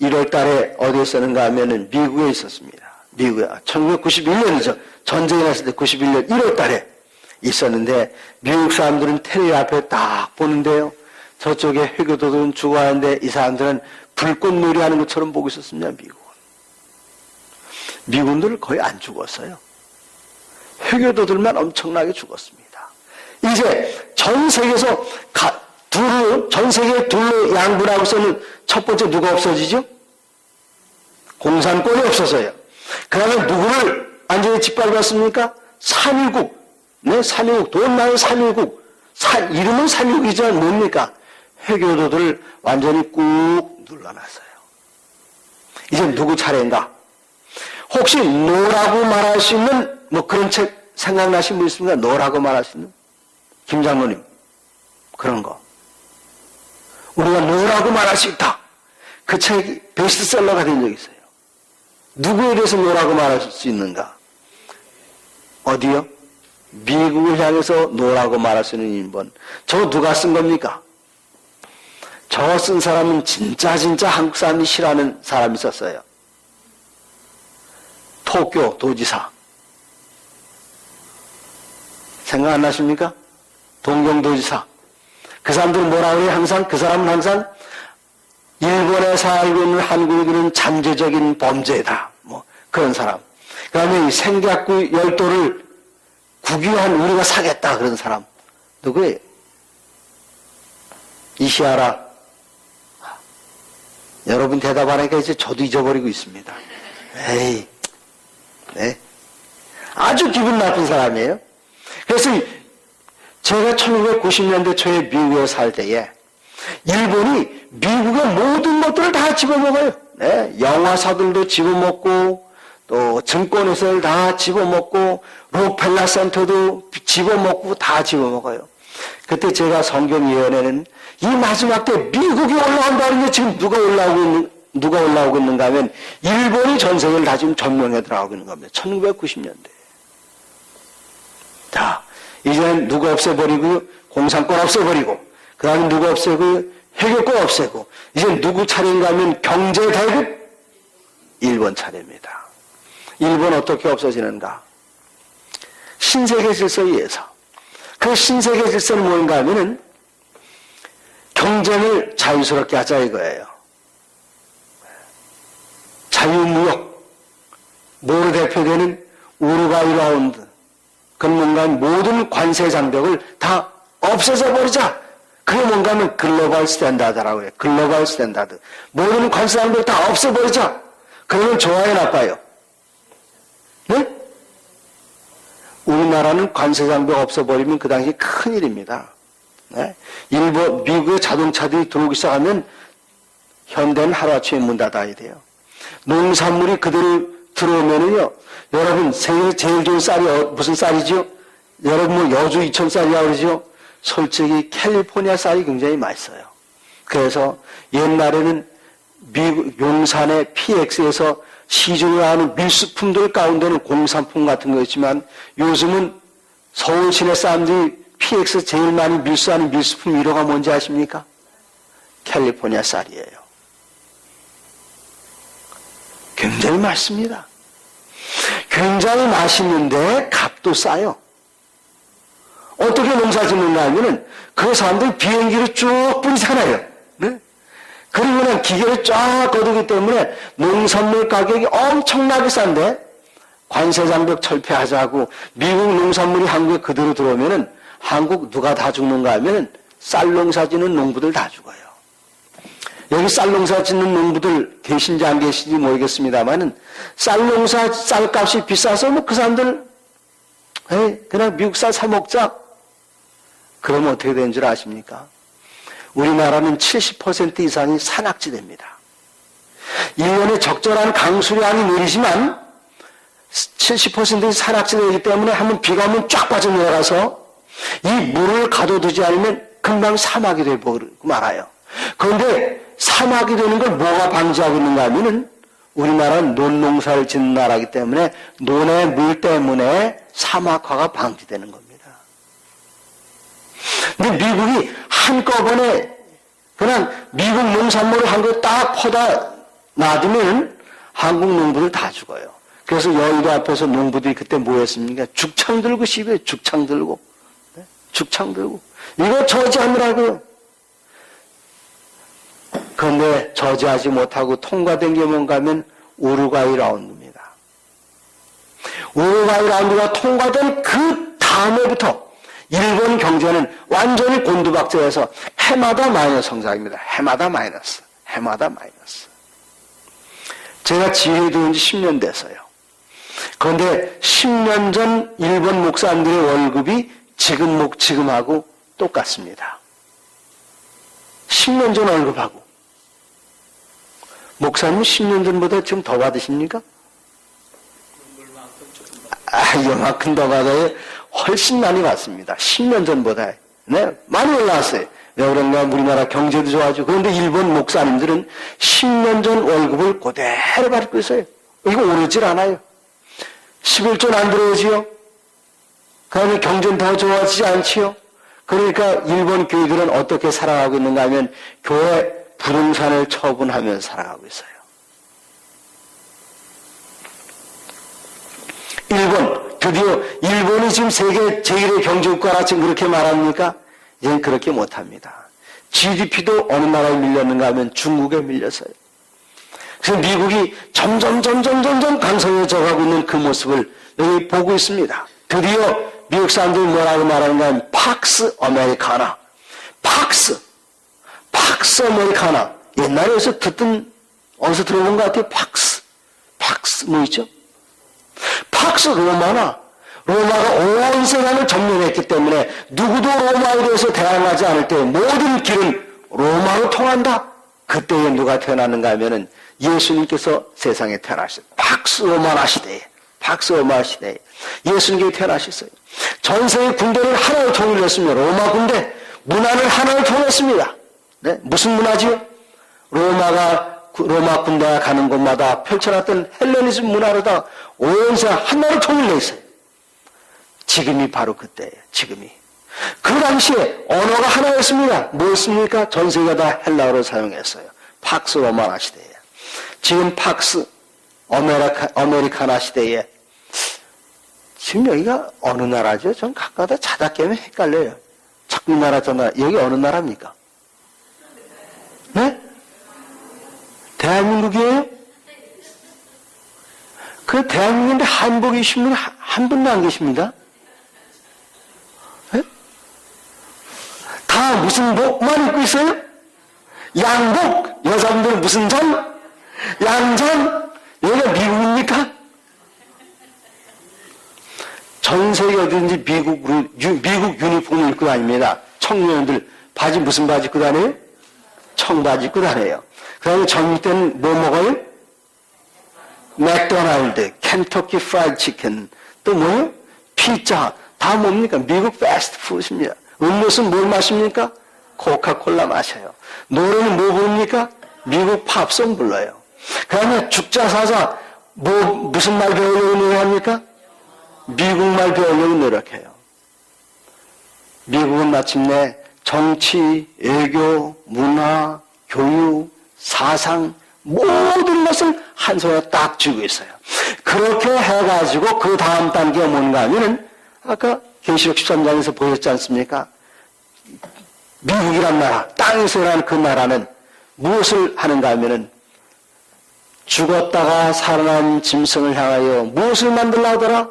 1월 달에 어디에 있었는가 하면은 미국에 있었습니다. 미국에. 1991년이죠. 전쟁이 났을 때 91년 1월 달에 있었는데, 미국 사람들은 텔레 앞에 딱 보는데요. 저쪽에 회교도들은 죽어가는데 이 사람들은 불꽃놀이 하는 것처럼 보고 있었습니다, 미국은. 미군들 거의 안 죽었어요. 회교도들만 엄청나게 죽었습니다. 이제 전 세계에서 전 세계에 둘로 양분하고서는 첫 번째 누가 없어지죠? 공산권이 없어서요. 그러면 누구를 완전히 짓밟았습니까? 3.1국. 네, 3.1국. 돈 많은 3.1국. 이름은 3.1국이지만 뭡니까? 회교도들을 완전히 꾹 눌러놨어요. 이제 누구 차례인가? 혹시 노라고 말할 수 있는 뭐 그런 책 생각나신 분 있습니까? 노라고 말할 수 있는? 김장로님. 그런 거. 우리가 노라고 말할 수 있다. 그 책이 베스트셀러가 된 적이 있어요. 누구에 대해서 노라고 말할 수 있는가? 어디요? 미국을 향해서 노라고 말할 수 있는 인본. 저거 누가 쓴 겁니까? 저거 쓴 사람은 진짜 한국 사람이 싫어하는 사람이 있었어요. 도쿄 도지사. 생각 안 나십니까? 동경도지사. 그 사람들은 뭐라 그래요? 그 사람은 항상 일본에 살고 있는 한국인은 잠재적인 범죄다. 뭐 그런 사람. 그 다음에 생략구 열도를 국유한 우리가 사겠다. 그런 사람. 누구예요? 이시하라. 여러분 대답하니까 이제 저도 잊어버리고 있습니다. 에이. 네. 아주 기분 나쁜 사람이에요. 그래서 제가 1990년대 초에 미국에 살 때에 일본이 미국의 모든 것들을 다 집어먹어요. 네. 영화사들도 집어먹고 또 증권회사를 다 집어먹고 록펠러 센터도 집어먹고 다 집어먹어요. 그때 제가 성경예언에는 이 마지막 때 미국이 올라온다는 게 지금 누가 올라오고 있는가 하면 일본이 전세계를 다 지금 점령해 들어가고 있는 겁니다. 1990년대. 자, 이제는 누구 없애버리고 공산권 없애버리고 그 다음에 누구 없애고 회교권 없애고 이제 누구 차례인가 하면 경제대국 일본 차례입니다. 일본 어떻게 없어지는가? 신세계 질서에 의해서. 그 신세계 질서는 뭔가 하면은 경쟁을 자유스럽게 하자 이거예요. 자유무역, 뭐로 대표되는 우루과이 라운드, 그건 뭔가 모든 관세 장벽을 다 없애져 버리자. 그게 뭔가 하면 글로벌 스탠다드라고 해요. 글로벌 스탠다드. 모든 관세 장벽을 다 없애버리자. 그러면 좋아요, 나빠요? 네? 우리나라는 관세 장벽 없애버리면 그 당시 큰일입니다. 네? 미국의 자동차들이 들어오기 시작하면 현대는 하루아침에 문 닫아야 돼요. 농산물이 그대로 들어오면은요, 여러분, 세계 제일 좋은 쌀이 무슨 쌀이죠? 여러분, 뭐 여주 이천 쌀이라고 그러죠? 솔직히 캘리포니아 쌀이 굉장히 맛있어요. 그래서 옛날에는 미국 용산의 PX에서 시중에 하는 밀수품들 가운데는 공산품 같은 거였지만 요즘은 서울 시내 사람들이 PX 제일 많이 밀수하는 밀수품 1호가 뭔지 아십니까? 캘리포니아 쌀이에요. 굉장히 맛있습니다. 굉장히 맛있는데 값도 싸요. 어떻게 농사 짓는가 하면은 그 사람들이 비행기를 쭉 뿌리잖아요. 네? 그리고 그냥 기계를 쫙 거두기 때문에 농산물 가격이 엄청나게 싼데 관세 장벽 철폐하자고 미국 농산물이 한국에 그대로 들어오면은 한국 누가 다 죽는가 하면은 쌀 농사 짓는 농부들 다 죽어요. 여기 쌀 농사 짓는 농부들 계신지 안 계신지 모르겠습니다만은 쌀값이 비싸서 뭐 그 사람들 그냥 미국 쌀 사 먹자. 그러면 어떻게 되는 줄 아십니까? 우리나라는 70% 이상이 산악지대입니다. 1년에 적절한 강수량이 내리지만 70%이 산악지대이기 때문에 한번 비가 오면 쫙 빠져내려가서 이 물을 가둬두지 않으면 금방 사막이 되어버리고 말아요. 그런데 사막이 되는 걸 뭐가 방지하고 있는가 하면은 우리나라는 논농사를 짓는 나라이기 때문에 논의 물 때문에 사막화가 방지되는 겁니다. 근데 미국이 한꺼번에 그냥 미국 농산물을 한 거 딱 퍼다 놔두면 한국 농부들 다 죽어요. 그래서 여의도 앞에서 농부들이 그때 뭐 했습니까? 죽창 들고 시위에 죽창 들고. 네? 죽창 들고. 이거 저지하느라고요. 그런데 저지하지 못하고 통과된 게 뭔가 하면 우루과이 라운드입니다. 우루과이 라운드가 통과된 그 다음에부터 일본 경제는 완전히 곤두박질해서 해마다 마이너스 성장입니다. 해마다 마이너스. 해마다 마이너스. 제가 지혜 들은 지 10년 됐어요. 그런데 10년 전 일본 목사님들의 월급이 지금하고 똑같습니다. 10년 전 월급하고. 목사님 10년 전보다 지금 더 받으십니까? 이만큼 더 받아요. 훨씬 많이 받습니다. 10년 전보다. 네, 많이 올라왔어요. 왜 그런가? 우리나라 경제도 좋아지고. 그런데 일본 목사님들은 10년 전 월급을 그대로 받고 있어요. 이거 오르질 않아요. 11조 안 들어오지요? 그 다음에 경제는 더 좋아지지 않지요? 그러니까 일본 교회들은 어떻게 살아가고 있는가 하면 교회 부동산을 처분하면서 살아가고 있어요. 드디어 일본이 지금 세계 제1의 경제국가라 지금 그렇게 말합니까? 이젠 그렇게 못합니다. GDP도 어느 나라에 밀렸는가 하면 중국에 밀렸어요. 그래서 미국이 점점 강성해져 가고 있는 그 모습을 여기 보고 있습니다. 드디어 미국 사람들이 뭐라고 말하는가 하면 팍스 아메리카나. 팍스 아메리카나. 옛날에 어디서 어디서 들어본 것 같아요. 팍스 뭐 있죠? 팍스 로마가 온 세상을 점령했기 때문에 누구도 로마에 대해서 대항하지 않을 때 모든 길은 로마로 통한다. 그때에 누가 태어났는가 하면은 예수님께서 세상에 태어나셨어요. 팍스 로마 시대에 예수님께서 태어나셨어요. 전 세계 군대를 하나로 통일했으며 로마 군대 문화를 하나로 통했습니다. 네? 무슨 문화지요? 로마 군대가 가는 곳마다 펼쳐놨던 헬레니즘 문화로다 온 세상 하나로 통일해 있어요. 지금이 바로 그때예요. 지금이. 그 당시에 언어가 하나였습니다. 뭐였습니까? 전 세계가 다 헬라어를 사용했어요. 팍스 로마나 시대에. 지금 팍스 아메리카나 시대에. 지금 여기가 어느 나라죠? 전 가까다 찾아깨면 헷갈려요. 자꾸 이 나라 저 나라. 여기 어느 나라입니까? 네? 대한민국이에요? 그 대한민국인데 한복 입으신 분 한 분도 안 계십니다. 네? 다 무슨 복만 입고 있어요? 양복. 여자분들은 무슨 점? 양점. 여기가 미국입니까? 전 세계 어디든지 미국 유니폼을 입고 다닙니다. 청년들 바지 무슨 바지 입고 다녀요? 청바지 입고 다녀요. 그 다음에 젊을 때는 뭐 먹어요? 맥도날드, 켄터키 프라이드 치킨, 또 뭐요? 피자. 다 뭡니까? 미국 패스트푸드입니다. 음료수는 뭘 마십니까? 코카콜라 마셔요. 노래는 뭐 부릅니까? 미국 팝송 불러요. 그 다음에 죽자사자 무슨 말 배우려고 노력합니까? 미국 말 배우려고 노력해요. 미국은 마침내 정치, 외교, 문화, 교육, 사상 모든 것을 한 손에 딱 쥐고 있어요. 그렇게 해가지고 그 다음 단계가 뭔가 하면은 아까 계시록 13장에서 보였지 않습니까? 미국이란 나라, 땅에서 일어나는 그 나라는 무엇을 하는가 하면은 죽었다가 살아난 짐승을 향하여 무엇을 만들라 하더라?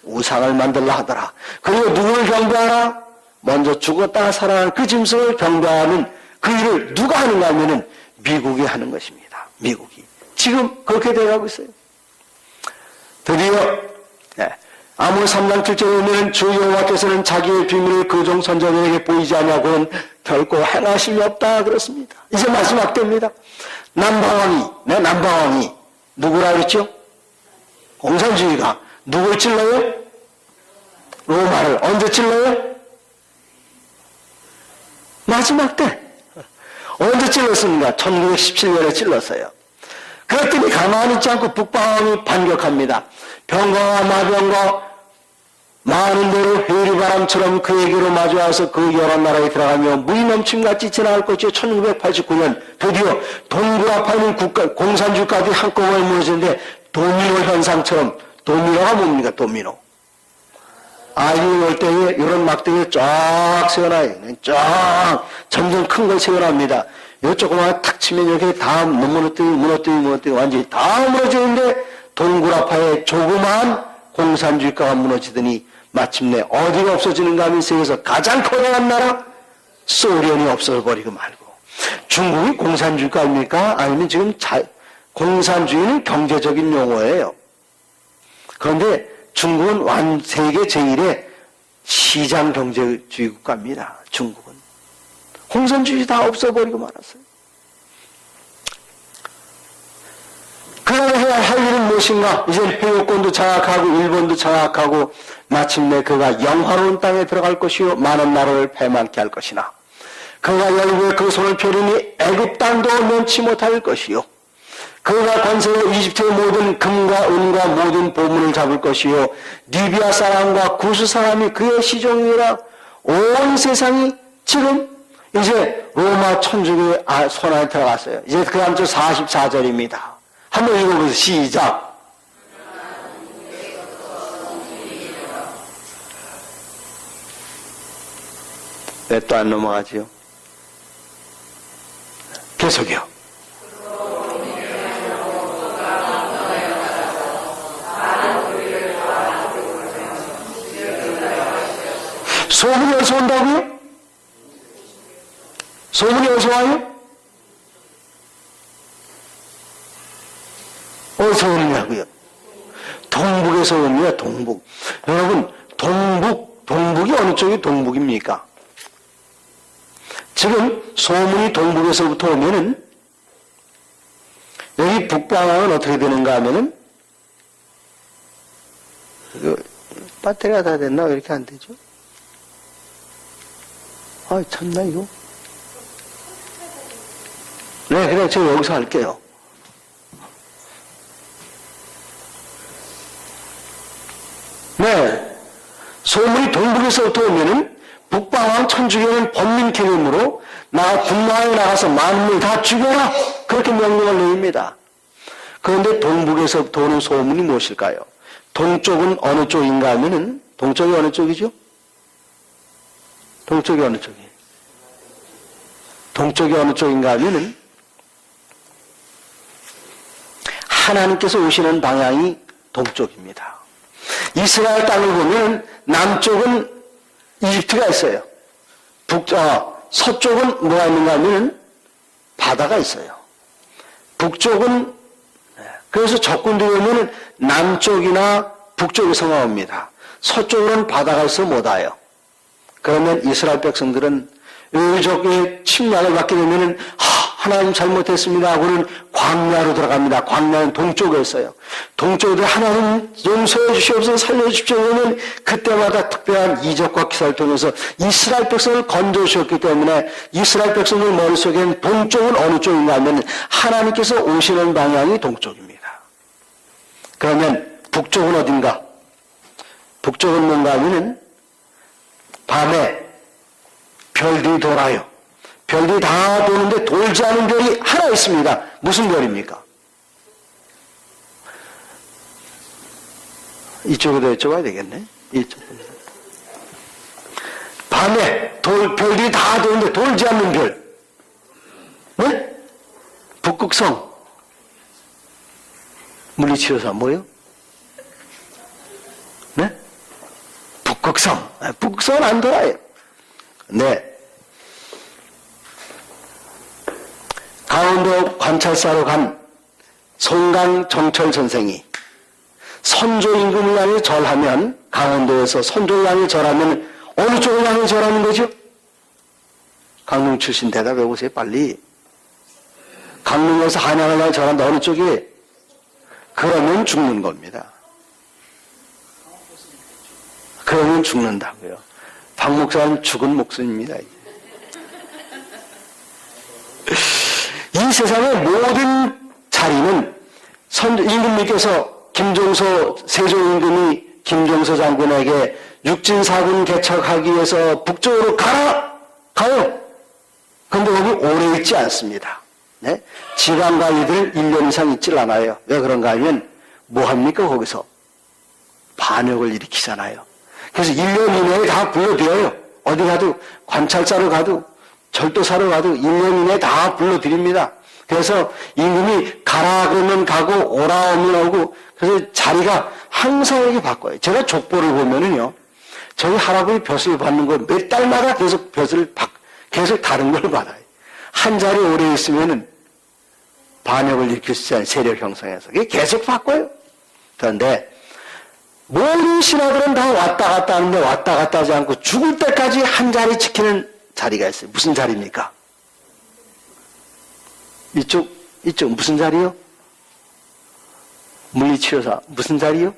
우상을 만들라 하더라. 그리고 누구를 경배하라? 먼저 죽었다가 살아난 그 짐승을 경배하는 그 일을 누가 하는가 하면은 미국이 하는 것입니다. 미국이. 지금 그렇게 되어가고 있어요. 드디어 아모스 3장 7절에 보면 주 여호와께서는 자기의 비밀을 그 종 선자들에게 보이지 않냐고는 결코 행하심이 없다 그렇습니다. 이제 마지막 때입니다. 남방왕이 누구라 그랬죠? 공산주의가 누굴 찔러요? 로마를. 언제 찔러요? 마지막 때. 언제 찔렀습니까? 1917년에 찔렀어요. 그랬더니 가만히 있지 않고 북방왕이 반격합니다. 병거와 마병거 많은 대로 회리바람처럼 그에게로 마주와서 그 여러 나라에 들어가며 물이 넘침같이 지나갈 것이요 1989년 드디어 동굴 앞에 있는 공산주의까지 한꺼번에 무너지는데 도미노 현상처럼. 도미노가 뭡니까? 도미노. 아이들이 올 때에 이런 막대기를 쫙 세워놔요. 쫙 점점 큰 걸 세워납니다. 요 조그마한 탁 치면 이렇게 다 무너뜨리고 완전히 다 무너지는데 동굴 앞에 조그마한 공산주의가가 무너지더니 마침내 어디가 없어지는가 하면 세계에서 가장 커다란 나라 소련이 없어버리고 말고. 중국이 공산주의가입니까? 아니면 지금 공산주의는 경제적인 용어예요. 그런데 중국은 세계 제1의 시장 경제주의 국가입니다. 중국은. 공산주의 다 없어버리고 말았어요. 그러면 해야 할 일은 무엇인가? 이제 회유권도 장악하고 일본도 장악하고 마침내 그가 영화로운 땅에 들어갈 것이요 많은 나라를 패망케 할 것이나 그가 열국에 그 손을 펴리니 애굽 땅도 면치 못할 것이요 그가 권세로 이집트의 모든 금과 은과 모든 보물을 잡을 것이요 리비아 사람과 구스 사람이 그의 시종이라 온 세상이 지금 이제 로마 천주교의 손 안에 들어갔어요. 이제 그 다음 주 44절입니다. 한번 읽어보세요. 시작. 왜 또 안 넘어가지요? 계속이요. 소문이 어디서 온다고요? 소문이 어디서 와요? 어디서 오느냐고요? 동북에서 옵니다. 동북. 여러분 동북이 어느 쪽이 동북입니까? 지금 소문이 동북에서부터 오면은 여기 북방향은 어떻게 되는가 하면은 배터리가 다 됐나? 왜 이렇게 안 되죠? 아, 참나 이거. 네, 그냥 제가 여기서 할게요. 네. 소문이 동북에서부터 오면은 북방왕 천주교는 번민케림으로 군마에 나가서 만물 다 죽여라! 그렇게 명령을 내립니다. 그런데 동북에서부터 오는 소문이 무엇일까요? 동쪽은 어느 쪽인가 하면은, 동쪽이 어느 쪽이죠? 동쪽이 어느 쪽이에요? 동쪽이 어느 쪽인가 하면은, 하나님께서 오시는 방향이 동쪽입니다. 이스라엘 땅을 보면 남쪽은 이집트가 있어요. 서쪽은 뭐가 있는가 하면 바다가 있어요. 북쪽은 그래서 적군들이 오면 남쪽이나 북쪽에 성화옵니다. 서쪽으로는 바다가 있어 못 와요. 그러면 이스라엘 백성들은 저기 침략을 받게 되면은 하나님 잘못했습니다 하고는 광야로 들어갑니다. 광야는 동쪽에 있어요. 동쪽에 하나님 용서해 주시옵소서 살려주십시오 그러면 그때마다 특별한 이적과 기사를 통해서 이스라엘 백성을 건져주셨기 때문에 이스라엘 백성들 머릿속엔 동쪽은 어느 쪽인가 하면 하나님께서 오시는 방향이 동쪽입니다. 그러면 북쪽은 어딘가? 북쪽은 뭔가 하면은 밤에 별들이 돌아요. 별들이 다 도는데 돌지 않은 별이 하나 있습니다. 무슨 별입니까? 이쪽에도 여쭤봐야 되겠네. 이쪽. 밤에 별들이 다 도는데 돌지 않는 별. 네? 북극성. 물리치료사 뭐예요? 네? 북극성. 북극성은 안 돌아요. 네. 강원도 관찰사로 간 송강 정철 선생이 선조 임금을 향해 절하면 강원도에서 선조를 향해 절하면 어느 쪽을 향해 절하는 거죠? 강릉 출신 대답해 보세요 빨리. 강릉에서 한양을 향해 절한다 어느 쪽이? 그러면 죽는 겁니다. 그러면 죽는다고요. 박 목사는 죽은 목숨입니다. 이 세상의 모든 자리는 임금님께서 세종 임금이 김종서 장군에게 육진사군 개척하기 위해서 북쪽으로 가요. 그런데 거기 오래 있지 않습니다. 네? 지방관리들 1년 이상 있질 않아요. 왜 그런가 하면 뭐합니까 거기서? 반역을 일으키잖아요. 그래서 1년 이내에 다 불러들여요. 어디 가도 관찰사로 가도 절도사로 가도 1년 이내에 다 불러드립니다. 그래서 임금이 가라 그러면 가고 오라 하면 오고, 그래서 자리가 항상 이렇게 바꿔요. 제가 족보를 보면은요, 저희 할아버지 벼슬 받는 거 몇 달마다 계속 계속 다른 걸 받아요. 한 자리 오래 있으면은 반역을 일으킬 수 있는 세력 형성해서 그게 계속 바꿔요. 그런데 모든 신하들은 다 왔다 갔다 하는데 왔다 갔다 하지 않고 죽을 때까지 한 자리 지키는 자리가 있어요. 무슨 자리입니까? 이쪽 무슨 자리요? 물리치료사 무슨 자리요?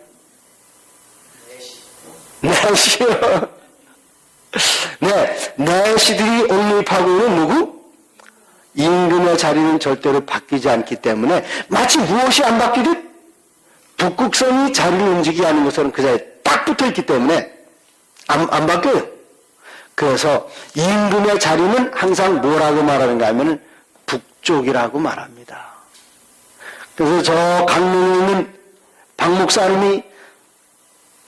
내시요. 네, 내시들이 옹립하고 있는 누구? 임금의 자리는 절대로 바뀌지 않기 때문에 마치 무엇이 안 바뀌듯 북극성이 자리를 움직이게 하는 것처럼 그 자리에 딱 붙어 있기 때문에 안 바뀌어요. 그래서 임금의 자리는 항상 뭐라고 말하는가 하면 북쪽이라고 말합니다. 그래서 저 강릉에 있는 박 목사님이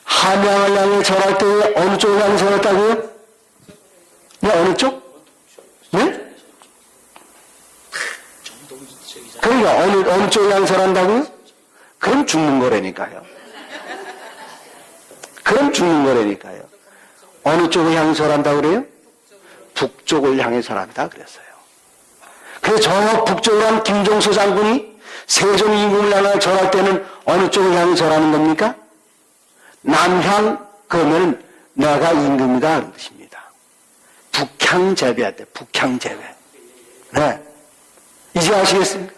함양을 향해 절할 때 어느 쪽을 향해 절했다고요? 네, 어느 쪽? 네? 그러니까 어느 쪽을 향해 절한다고요? 그럼 죽는 거라니까요. 그럼 죽는 거라니까요. 어느 쪽을 향해 절한다고 그래요? 북쪽을 향해 절한다 그랬어요. 그래서 저 북쪽으로 한 김종서 장군이 세종 임금을 향해 절할 때는 어느 쪽을 향해 절하는 겁니까? 남향, 그러면 내가 임금이다 그런 뜻입니다. 북향 재배할 때, 북향 재배. 네. 이제 아시겠습니까?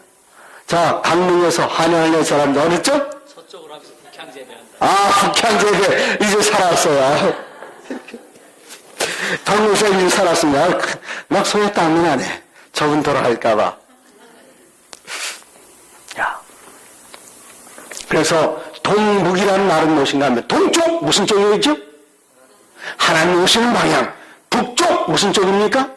자, 강릉에서 한양에 사람들 어느 쪽? 서쪽으로 하면서 북향 재배한다. 아, 북향 재배. 이제 살았어요. 동무생님 살았습니다. 막 손에 땀이 나네. 저분 돌아갈까봐. 야. 그래서 동북이라는 말은 무엇인가 하면 동쪽 무슨 쪽이겠죠? 하나님 오시는 방향. 북쪽 무슨 쪽입니까?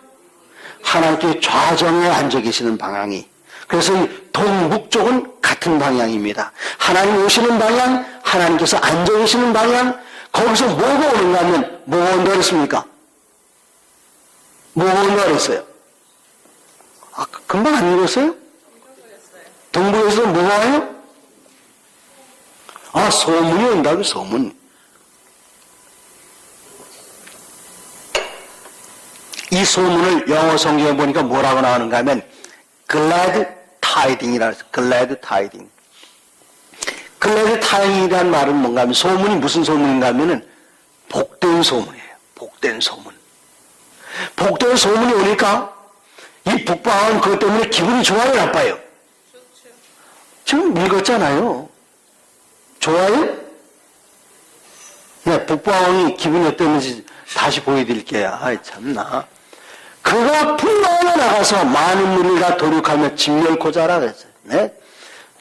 하나님께 좌정에 앉아 계시는 방향이. 그래서 이 동북쪽은 같은 방향입니다. 하나님 오시는 방향, 하나님께서 앉아 계시는 방향, 거기서 뭐가 오는가 하면 뭐가 온다 그랬습니까? 뭐가 온다 그랬어요? 아, 금방 안 읽었어요? 동북에서 뭐가 와요? 아, 소문이 온다고, 소문. 이 소문을 영어 성경에 보니까 뭐라고 나오는가 하면 glad tiding이라 해서 glad tiding. glad tiding이라는 말은 뭔가 하면 소문이 무슨 소문인가 하면은 복된 소문이에요. 복된 소문. 복된 소문이 오니까 이 북방은 그것 때문에 기분이 좋아요, 나빠요? 지금 읽었잖아요. 좋아요? 네, 북방이 기분이 어땠는지 다시 보여드릴게요. 아이, 참나. 그가 풍랑에 나가서 많은 무리를 다 도륙하며 진멸코자라 그랬어요. 네?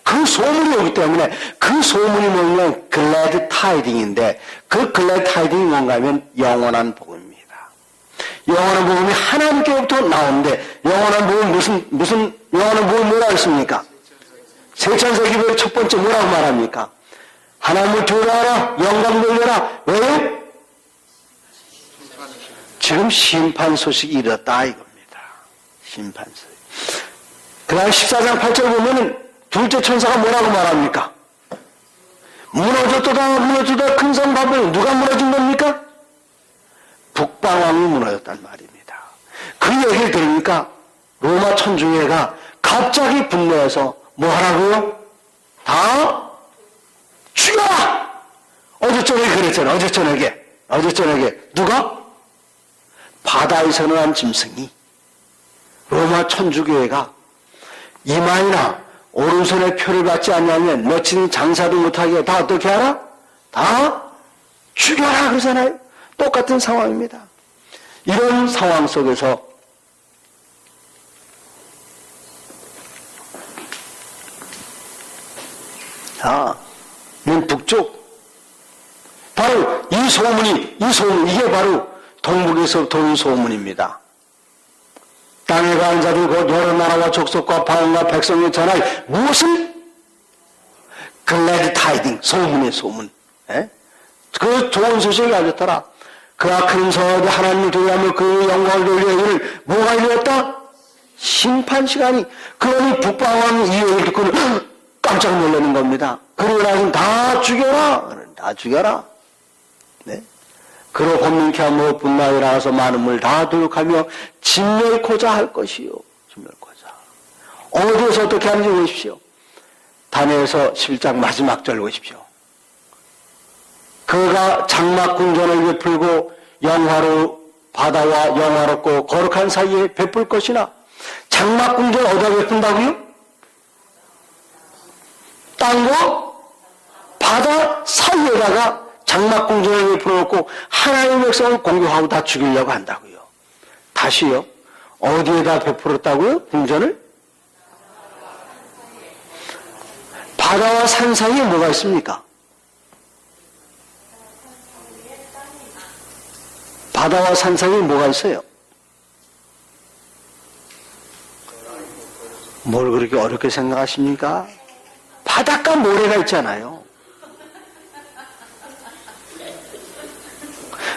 그 소문이 오기 때문에 그 소문이 뭐냐면 글래드 타이딩인데 그 글래드 타이딩이 뭔가 하면 영원한 복음입니다. 영원한 복음이 하나님께로부터 나오는데 영원한 복음 무슨 영원한 복음 뭐라고 했습니까? 세천세 기별의 첫 번째 뭐라고 말합니까? 하나님을 두려워하라, 영광 돌려라. 왜요? 지금 심판 소식이 이르렀다 이겁니다. 심판 소식. 그 다음 14장 8절 보면은 둘째 천사가 뭐라고 말합니까? 무너졌다 큰 성 바벨론. 누가 무너진 겁니까? 북방왕이 무너졌단 말입니다. 그 얘기를 들으니까 로마 천주교회가 갑자기 분노해서 뭐 하라고요? 다 죽여라! 어제 저녁에 그랬잖아요. 어제 저녁에 누가? 바다에서 난 짐승이 로마 천주교회가 이마이나 오른손에 표를 받지 않냐면 며칠 장사도 못하게 다 어떻게 하라? 다 죽여라 그러잖아요. 똑같은 상황입니다. 이런 상황 속에서 는 북쪽 바로 이 소문, 이게 바로 동북에서부터 온 소문입니다. 땅에 가는 자들 곧 여러 나라와 족속과 방언과 백성의 전할 무엇을? 글래드 타이딩, 소문의 소문. 에? 그 좋은 소식을 가졌더라. 그가 큰 서원이 하나님을 두려하며 그 영광을 돌려 이를 뭐가 이루었다? 심판 시간이. 그러니 북방왕 이 얘기를 듣고 깜짝 놀라는 겁니다. 그러고 나서 다 죽여라. 다 죽여라. 네? 그로 혼민케 하며 분나에 나가서 많은 물 다 도둑하며 진멸코자 할 것이요. 진멸코자. 어디에서 어떻게 하는지 보십시오. 다니엘서 11장 마지막 절 보십시오. 그가 장막궁전을 베풀고 영화로 바다와 영화롭고 거룩한 사이에 베풀 것이나. 장막궁전 어디다 베푼다고요? 땅과 바다 사이에다가 장막궁전을 베풀어놓고 하나님의 백성을 공격하고 다 죽이려고 한다고요. 다시요. 어디에다 베풀었다고요? 궁전을? 바다와 산 사이에 뭐가 있습니까? 바다와 산 사이에 뭐가 있어요? 뭘 그렇게 어렵게 생각하십니까? 바닷가 모래가 있잖아요.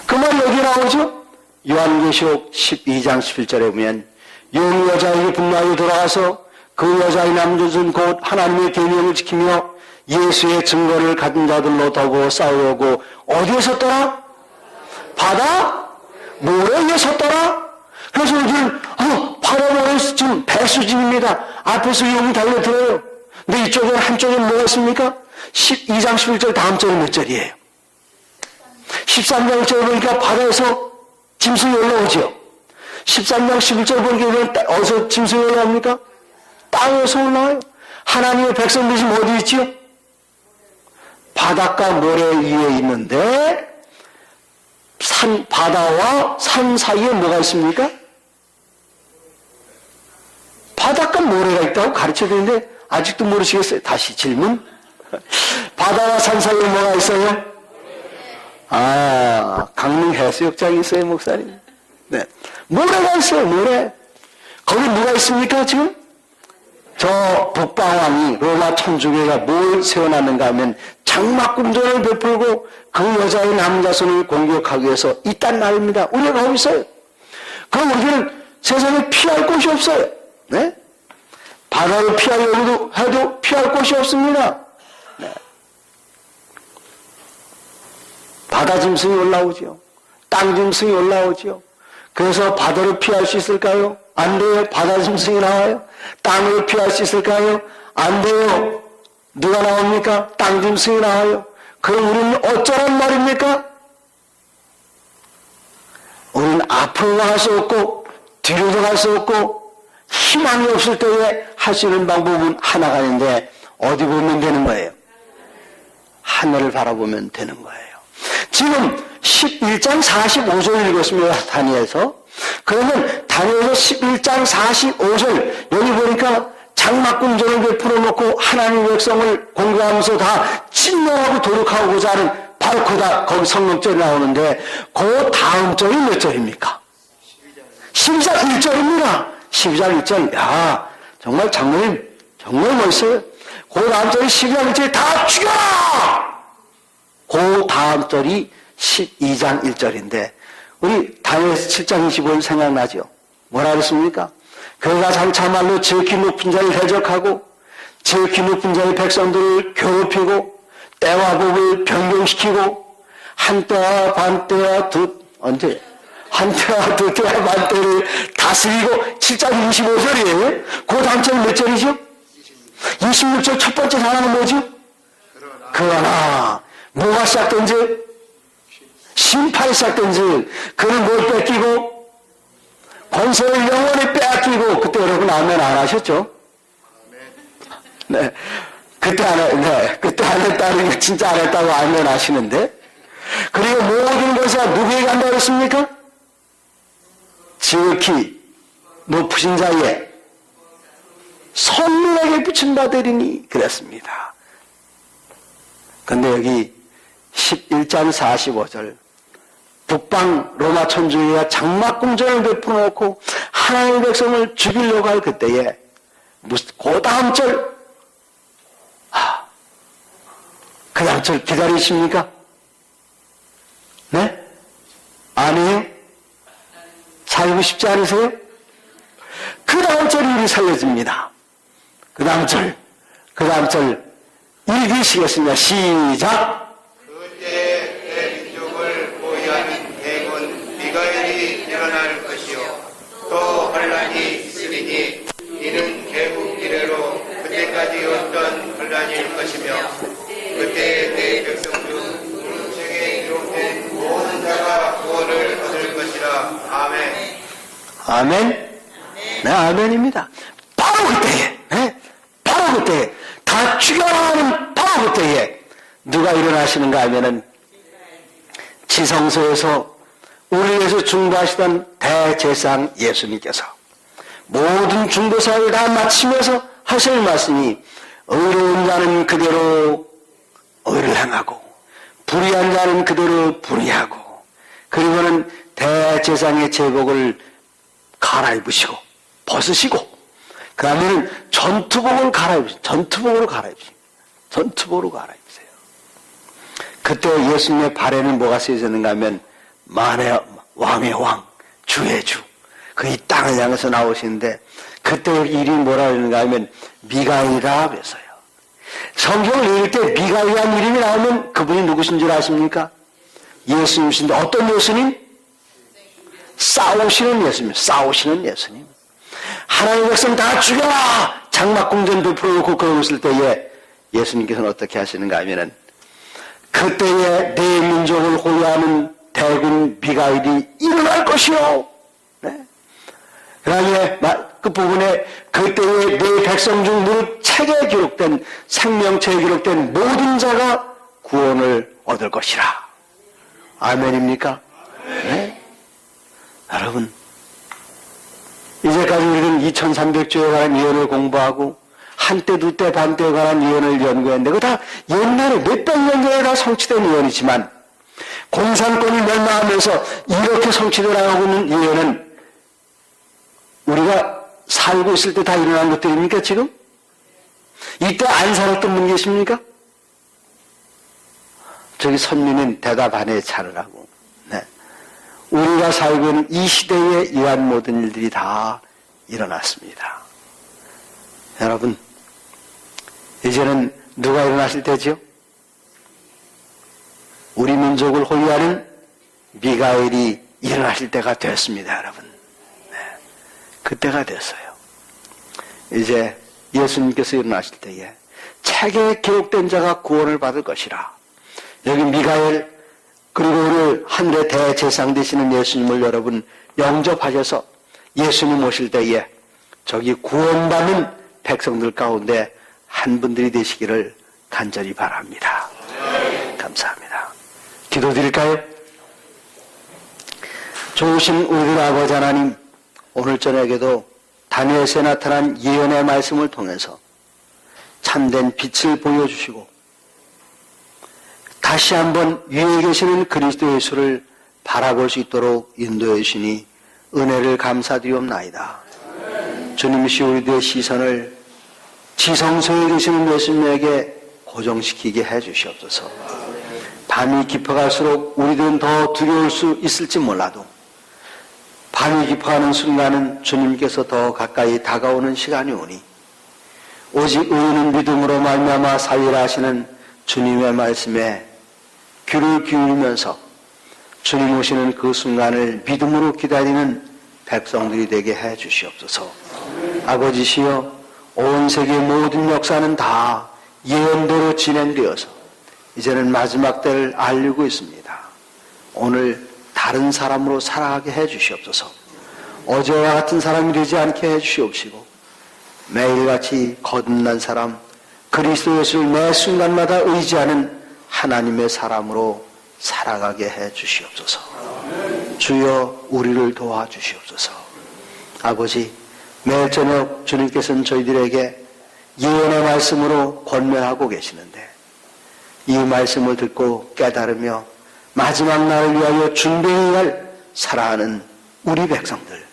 그 말 여기 나오죠? 요한계시록 12장 11절에 보면 용 여자에게 분노하여 돌아와서 그 여자의 남조선 곧 하나님의 계명을 지키며 예수의 증거를 가진 자들로 더불어 싸우고 어디에 섰더라? 바다 모래에 섰더라? 그래서 우리는 바다 모래 지금 배수진입니다. 앞에서 용이 달려들어요. 근데 이쪽에 한쪽에 뭐가 있습니까? 12장 11절 다음 절은 몇 절이에요? 13장 1절 보니까 바다에서 짐승이 올라오죠. 13장 11절 보니까 어디서 짐승이 올라옵니까? 땅에서 올라와요. 하나님의 백성들이 지금 어디 있지요? 바닷가 모래 위에 있는데 바다와 산 사이에 뭐가 있습니까? 바닷가 모래가 있다고 가르쳐야 되는데 아직도 모르시겠어요? 다시 질문. 바다와 산 사이에 뭐가 있어요? 강릉 해수욕장이 있어요, 목사님. 네. 모래가 있어요, 모래. 거기 누가 있습니까, 지금? 저 북방왕이 로마 천주교가 뭘 세워놨는가 하면 장막궁전을 베풀고 그 여자의 남자손을 공격하기 위해서 있단 말입니다. 우리가 거기 있어요. 그럼 우리는 세상에 피할 곳이 없어요. 네? 바다를 피하려고 해도 피할 곳이 없습니다. 네. 바다 짐승이 올라오죠. 땅 짐승이 올라오죠. 그래서 바다를 피할 수 있을까요? 안 돼요. 바다 짐승이 나와요. 땅을 피할 수 있을까요? 안 돼요. 누가 나옵니까? 땅 짐승이 나와요. 그럼 우리는 어쩌란 말입니까? 우리는 앞으로 갈 수 없고 뒤로도 갈 수 없고 희망이 없을 때에 할 수 있는 방법은 하나가 있는데 어디 보면 되는 거예요? 하늘을 바라보면 되는 거예요. 지금 11장 45절 읽었습니다. 다니엘서. 그러면 다니엘서 11장 45절 여기 보니까 장막궁전을 베풀어놓고 하나님의 백성을 공격하면서 다 침노하고 도륙하고자 하는 바로 거기 성령절이 나오는데 그 다음 절이 몇 절입니까? 12장 1절입니다. 12장 1절. 야, 정말 장로님 정말 멋있어요. 그 다음 절이 12장 1절이 다 죽여라! 그 다음 절이 12장 1절인데 우리 다니엘서 7장 25일 생각나죠? 뭐라 그랬습니까? 그가 장차말로 지극히 높은 자를 대적하고 지극히 높은 자의 백성들을 괴롭히고 때와 법을 변경시키고 한때와 반때와 한때와 두 때와 반때를 다스리고 7장 25절이에요. 그 다음 절은 몇 절이죠? 26절 첫 번째 단어는 뭐죠? 그러나 뭐가 시작된지? 심판이 시작된지 그는 뭘 뺏기고 권세를 영원히 빼앗기고 그때 여러분 아멘 안 하셨죠? 네. 그때 안 했다는 진짜 안 했다고 아멘 하시는데 그리고 모든 것이 누구에게 간다고 했습니까? 지극히 높으신 자에 선민에게 붙임받으리니 그랬습니다. 근데 여기 11장 45절 북방 로마 천주교가 장막궁전을 베풀어 놓고 하나님의 백성을 죽이려고 할 그때에 그 다음 절 그 다음 절 기다리십니까? 네? 아니에요? 살고 싶지 않으세요? 그 다음 절이 우리 살려집니다. 그 다음 절 읽으시겠습니다. 시작! 그때 내 민족을 보호하는 대군 미가엘이 일어날 것이요 또 환란이 있으리니 이는 개국 이래로 그때까지 어떤 환란일 것이며 그때 내 백성 중 문책에 기록된 모든 자가 구원을 얻을 것이라. 아멘. 아멘? 네, 아멘입니다. 바로 그때에, 네? 바로 그때에, 다 죽여라 하는 바로 그때에, 누가 일어나시는가 하면은, 지성소에서 우리를 위해서 중보하시던 대제사장 예수님께서, 모든 중보사를 다 마치면서 하실 말씀이, 의로운 자는 그대로 의를 행하고, 불의한 자는 그대로 불의하고, 그리고는 대제사장의 제복을 갈아입으시고 벗으시고 그 다음에는 전투복으로 갈아입으세요. 그때 예수님의 발에는 뭐가 쓰여졌는가 하면 만의 왕의 왕, 주의 주. 그 이 땅을 향해서 나오시는데 그때 일이 뭐라 그러는가 하면 미가엘이라 그랬어요. 성경을 읽을 때 미가엘이라는 이름이 나오면 그분이 누구신 줄 아십니까? 예수님이신데 어떤 예수님? 싸우시는 예수님. 하나님의 백성 다 죽여라! 장막궁전 베풀어 놓고 그러고 있을 때에 예수님께서는 어떻게 하시는가 하면은 그때에 내 민족을 호위하는 대군 미가엘이 일어날 것이요. 네? 그 다음에 끝부분에 그때에 내 백성 중 무릇 책에 기록된 생명책에 기록된 모든 자가 구원을 얻을 것이라. 아멘입니까? 네? 여러분, 이제까지 우리는 2300조에 관한 예언을 공부하고 한때, 두때, 반때에 관한 예언을 연구했는데 그거 다 옛날에 몇백 년 전에 다 성취된 예언이지만 공산권이 멸망하면서 이렇게 성취되어가고 있는 예언은 우리가 살고 있을 때 다 일어난 것들입니까 지금? 이때 안 살았던 분 계십니까? 저기 선민은 대답 안 해 차르라고. 네. 우리가 살고 있는 이 시대에 이러한 모든 일들이 다 일어났습니다. 여러분, 이제는 누가 일어나실 때죠? 우리 민족을 호위하는 미가엘이 일어나실 때가 됐습니다, 여러분. 네. 그때가 됐어요. 이제 예수님께서 일어나실 때에 책에 기록된 자가 구원을 받을 것이라. 여기 미가엘 그리고 오늘 하늘의 대제사장 되시는 예수님을 여러분 영접하셔서 예수님 오실 때에 저기 구원받는 백성들 가운데 한 분들이 되시기를 간절히 바랍니다. 감사합니다. 기도드릴까요? 좋으신 우리 아버지 하나님, 오늘 저녁에도 다니엘서에 나타난 예언의 말씀을 통해서 참된 빛을 보여주시고 다시 한번 위에 계시는 그리스도 예수를 바라볼 수 있도록 인도해 주시니 은혜를 감사드리옵나이다. 주님이시 우리들의 시선을 지성소에 계시는 예수님에게 고정시키게 해 주시옵소서. 밤이 깊어갈수록 우리들은 더 두려울 수 있을지 몰라도 밤이 깊어가는 순간은 주님께서 더 가까이 다가오는 시간이 오니 오직 의인은 믿음으로 말미암아 살리라 하시는 주님의 말씀에 귀를 기울이면서 주님 오시는 그 순간을 믿음으로 기다리는 백성들이 되게 해 주시옵소서. 아버지시여, 온 세계의 모든 역사는 다 예언대로 진행되어서 이제는 마지막 때를 알리고 있습니다. 오늘 다른 사람으로 살아가게 해 주시옵소서. 어제와 같은 사람이 되지 않게 해 주시옵시고 매일같이 거듭난 사람, 그리스도 예수를 매 순간마다 의지하는 하나님의 사람으로 살아가게 해 주시옵소서. 주여 우리를 도와주시옵소서. 아버지, 매일 저녁 주님께서는 저희들에게 예언의 말씀으로 권면하고 계시는데 이 말씀을 듣고 깨달으며 마지막 날을 위하여 준비할 살아가는 우리 백성들,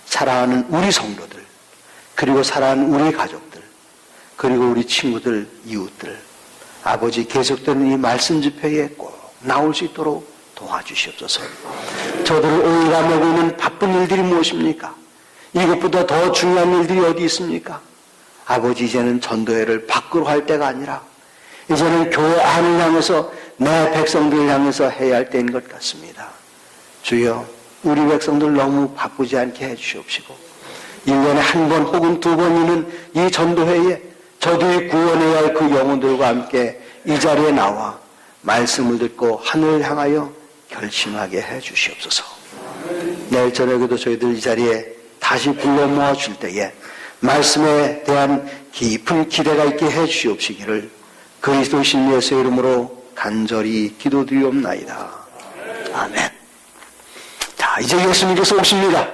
살아가는 우리 성도들, 그리고 살아가는 우리 가족들, 그리고 우리 친구들, 이웃들, 아버지 계속되는 이 말씀 집회에 꼭 나올 수 있도록 도와주시옵소서. 저들을 오일가 먹이는 바쁜 일들이 무엇입니까? 이것보다 더 중요한 일들이 어디 있습니까? 아버지, 이제는 전도회를 밖으로 할 때가 아니라 이제는 교회 안을 향해서 내 백성들을 향해서 해야 할 때인 것 같습니다. 주여, 우리 백성들 너무 바쁘지 않게 해주시옵시고 1년에 한 번 혹은 두 번이는 이 전도회에 저들이 구원해야 할 그 영혼들과 함께 이 자리에 나와 말씀을 듣고 하늘을 향하여 결심하게 해주시옵소서. 내일 저녁에도 저희들 이 자리에 다시 불러 모아줄 때에 말씀에 대한 깊은 기대가 있게 해주시옵시기를 그리스도 신 예수의 이름으로 간절히 기도드리옵나이다. 아멘. 자, 이제 예수님께서 오십니다.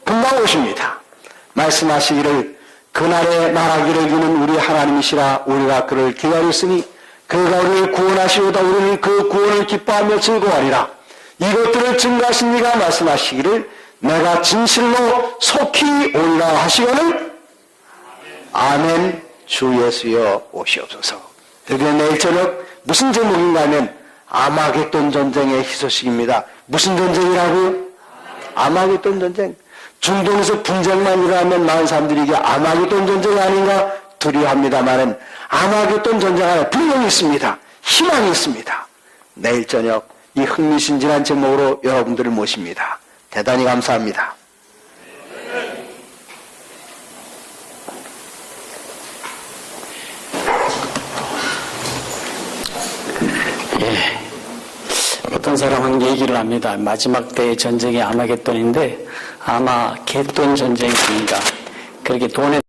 금방 오십니다. 말씀하시기를 그날에 말하기를 이는 우리 하나님이시라 우리가 그를 기다렸으니 그가 우리를 구원하시오다 우리는 그 구원을 기뻐하며 즐거워하리라. 이것들을 증거하신 이가 말씀하시기를 내가 진실로 속히 오리라 하시거늘 아멘. 주 예수여 오시옵소서. 드디어 내일 저녁 무슨 제목인가 하면 아마겟돈 전쟁의 희소식입니다. 무슨 전쟁이라고요? 아마겟돈 전쟁. 중동에서 분쟁만 일어나면 많은 사람들이 이게 아마겟돈 전쟁이 아닌가 두려워합니다만은 아마겟돈 전쟁 안에 분명히 있습니다. 희망이 있습니다. 내일 저녁 이 흥미진진한 제목으로 여러분들을 모십니다. 대단히 감사합니다. 어떤 사람은 얘기를 합니다. 마지막 때의 전쟁이 아마겟돈인데 아마 갯돈 전쟁이 아닌가. 그렇게 돈에